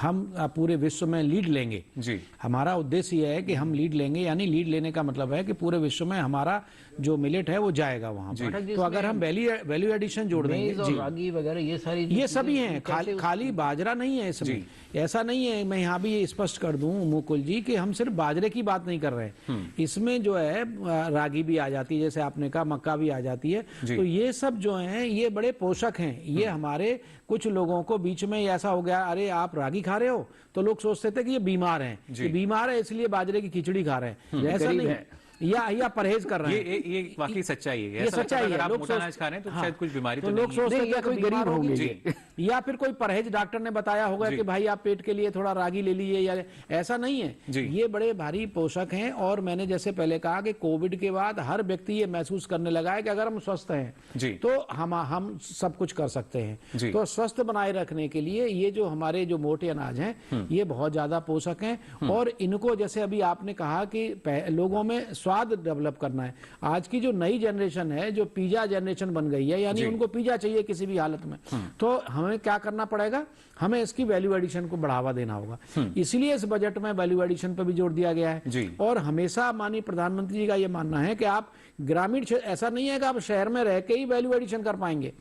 पूरे विश्व में लीड लेंगे जी। हमारा उद्देश्य यह है कि हम लीड लेंगे, यानी लीड लेने का मतलब है कि पूरे विश्व में हमारा जो मिलेट है वो जाएगा वहां पर। तो अगर हम वैल्यू एडिशन जोड़ देंगे जी,
रागी वगैरह ये
सभी हैं, खाली बाजरा नहीं है इसमें। ऐसा नहीं है, मैं यहाँ भी स्पष्ट कर दूं मुकुल जी कि हम सिर्फ बाजरे की बात नहीं कर रहे हैं, इसमें जो है रागी भी आ जाती है, जैसे आपने कहा मक्का भी आ जाती है। तो ये सब जो हैं ये बड़े पोषक हैं। ये हमारे कुछ लोगों को बीच में ऐसा हो गया, अरे आप रागी खा रहे हो, तो लोग सोचते थे कि ये बीमार हैं, ये बीमार है इसलिए बाजरे की खिचड़ी खा रहे हैं। ऐसा नहीं है, या परहेज कर रहे हैं।
ये वाकई सच्चाई है,
ये सच्चाई है।
आप मोटा अनाज खा रहे हैं तो शायद कुछ बीमारी तो
लोग सोचते हैं कोई गरीब होंगे, या फिर कोई परहेज डॉक्टर ने बताया होगा कि भाई आप पेट के लिए थोड़ा रागी ले लीजिए, या ऐसा नहीं है। ये बड़े भारी पोषक हैं। और मैंने जैसे पहले कहा कि कोविड के बाद हर व्यक्ति ये महसूस करने लगा है कि अगर हम स्वस्थ हैं तो हम सब कुछ कर सकते हैं। तो स्वस्थ बनाए रखने के लिए ये जो हमारे जो मोटे अनाज हैं ये बहुत ज्यादा पोषक हैं। और इनको, जैसे अभी आपने कहा कि लोगों में स्वाद डेवलप करना है। आज की जो नई जनरेशन है, जो पिज्जा जनरेशन बन गई है, यानी उनको पिज्जा चाहिए किसी भी हालत में, तो हमें क्या करना पड़ेगा, हमें इसकी वैल्यू एडिशन को बढ़ावा देना होगा। इसलिए इस बजट में वैल्यू एडिशन पर भी जोर दिया गया है। और हमेशा माननीय प्रधानमंत्री जी का यह मानना है कि आप ग्रामीण, ऐसा नहीं है कि आप शहर में रह के ही वैल्यू एडिशन कर पाएंगे।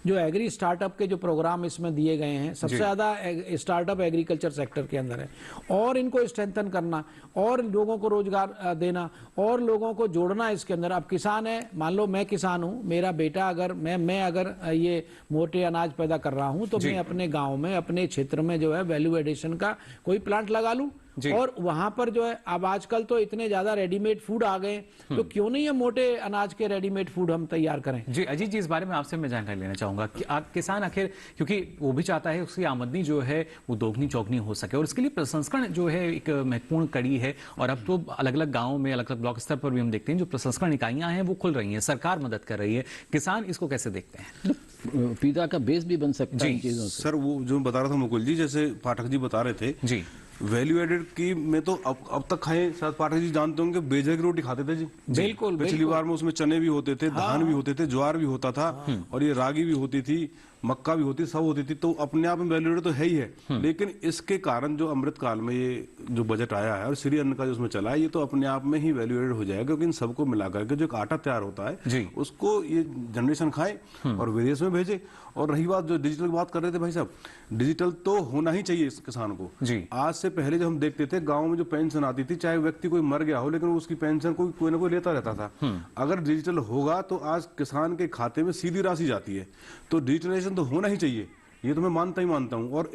जो एग्री स्टार्टअप के जो प्रोग्राम इसमें दिए गए हैं, सबसे ज्यादा स्टार्टअप एग्रीकल्चर सेक्टर के अंदर है, और इनको स्ट्रेंथन करना और लोगों को रोजगार देना और लोगों को जोड़ना इसके अंदर। अब किसान है, मान लो मैं किसान हूं, मेरा बेटा अगर मैं अगर ये मोटे अनाज पैदा कर रहा हूं तो मैं अपने गांव में, अपने क्षेत्र में जो है वैल्यू एडिशन का कोई प्लांट लगा लूं, और वहां पर जो है, अब आजकल तो इतने ज्यादा रेडीमेड फूड आ गए, तो क्यों नहीं है मोटे अनाज के रेडीमेड फूड हम तैयार करें।
जी अजीत जी, इस बारे में आपसे मैं जानकारी लेना चाहूंगा कि किसान आखिर, क्योंकि वो भी चाहता है उसकी आमदनी जो है वो दोगुनी चौगनी हो सके, और इसके लिए प्रसंस्करण जो है एक महत्वपूर्ण कड़ी है। और अब तो अलग अलग गाँव में, अलग अलग ब्लॉक स्तर पर भी हम देखते हैं जो प्रसंस्करण इकाइयां हैं वो खुल रही हैं, सरकार मदद कर रही है। किसान इसको कैसे देखते हैं?
पिज्जा का बेस भी बन सकता है इन चीजों से।
सर वो जो बता रहा था मुकुल जी, जैसे पाठक जी बता रहे थे जी, वैल्यू एडेड की में तो अब तक खाए, शायद पाठक जी जानते होंगे, बेजा की रोटी खाते थे जी।
बिल्कुल,
पिछली बार में उसमें चने भी होते थे, धान भी होते थे, ज्वार भी होता था, और ये रागी भी होती थी, मक्का भी होती, सब होती थी। तो अपने आप में वैल्यू एडेड तो है ही है, लेकिन इसके कारण जो अमृत काल में ये जो बजट आया है और श्री अन्न का जो उसमें चला है, ये तो अपने आप में ही वैल्यू एडेड हो जाएगा, क्योंकि इन सबको मिलाकर के जो एक आटा तैयार होता है उसको ये जनरेशन खाए और विदेश में भेजे। और रही बात जो डिजिटल की बात कर रहे थे भाई साहब, डिजिटल तो होना ही चाहिए इस किसान को जी। आज से पहले जब हम देखते थे गांव में जो पेंशन आती थी, चाहे व्यक्ति कोई मर गया हो लेकिन उसकी पेंशन कोई ना कोई लेता रहता था। अगर डिजिटल होगा तो आज किसान के खाते में सीधी राशि जाती है, तो डिजिटलाइजेशन तो होना ही चाहिए, ये तो मैं मानता ही मानता हूं। और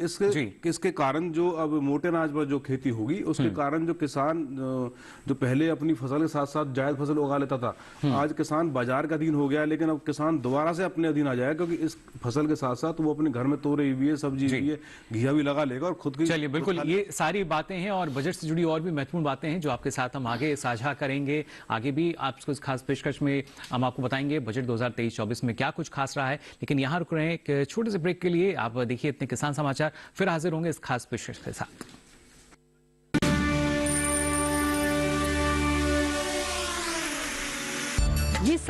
इसके कारण जो अब मोटे अनाज पर जो खेती होगी उसके कारण जो किसान जो पहले अपनी फसल के साथ साथ जायद फसल उगा लेता था, आज किसान बाजार का अधीन हो गया, लेकिन अब किसान दोबारा से अपने अधीन आ जाएगा, क्योंकि इस फसल के साथ साथ वो अपने घर में तोरई भी है, सब्जी भी है, घिया भी लगा लेगा और खुद की।
चलिए बिल्कुल, ये सारी बातें हैं और बजट से जुड़ी और भी महत्वपूर्ण बातें हैं जो आपके साथ हम आगे साझा करेंगे। आगे भी आपको इस खास पेशकश में हम आपको बताएंगे बजट 2023-24 में क्या कुछ खास रहा है। लेकिन यहाँ रुक रहे हैं एक छोटे से ब्रेक के लिए। आप देखिए इतने किसान समाचार, फिर हाजिर होंगे इस खास पेशकश के साथ।
ये सब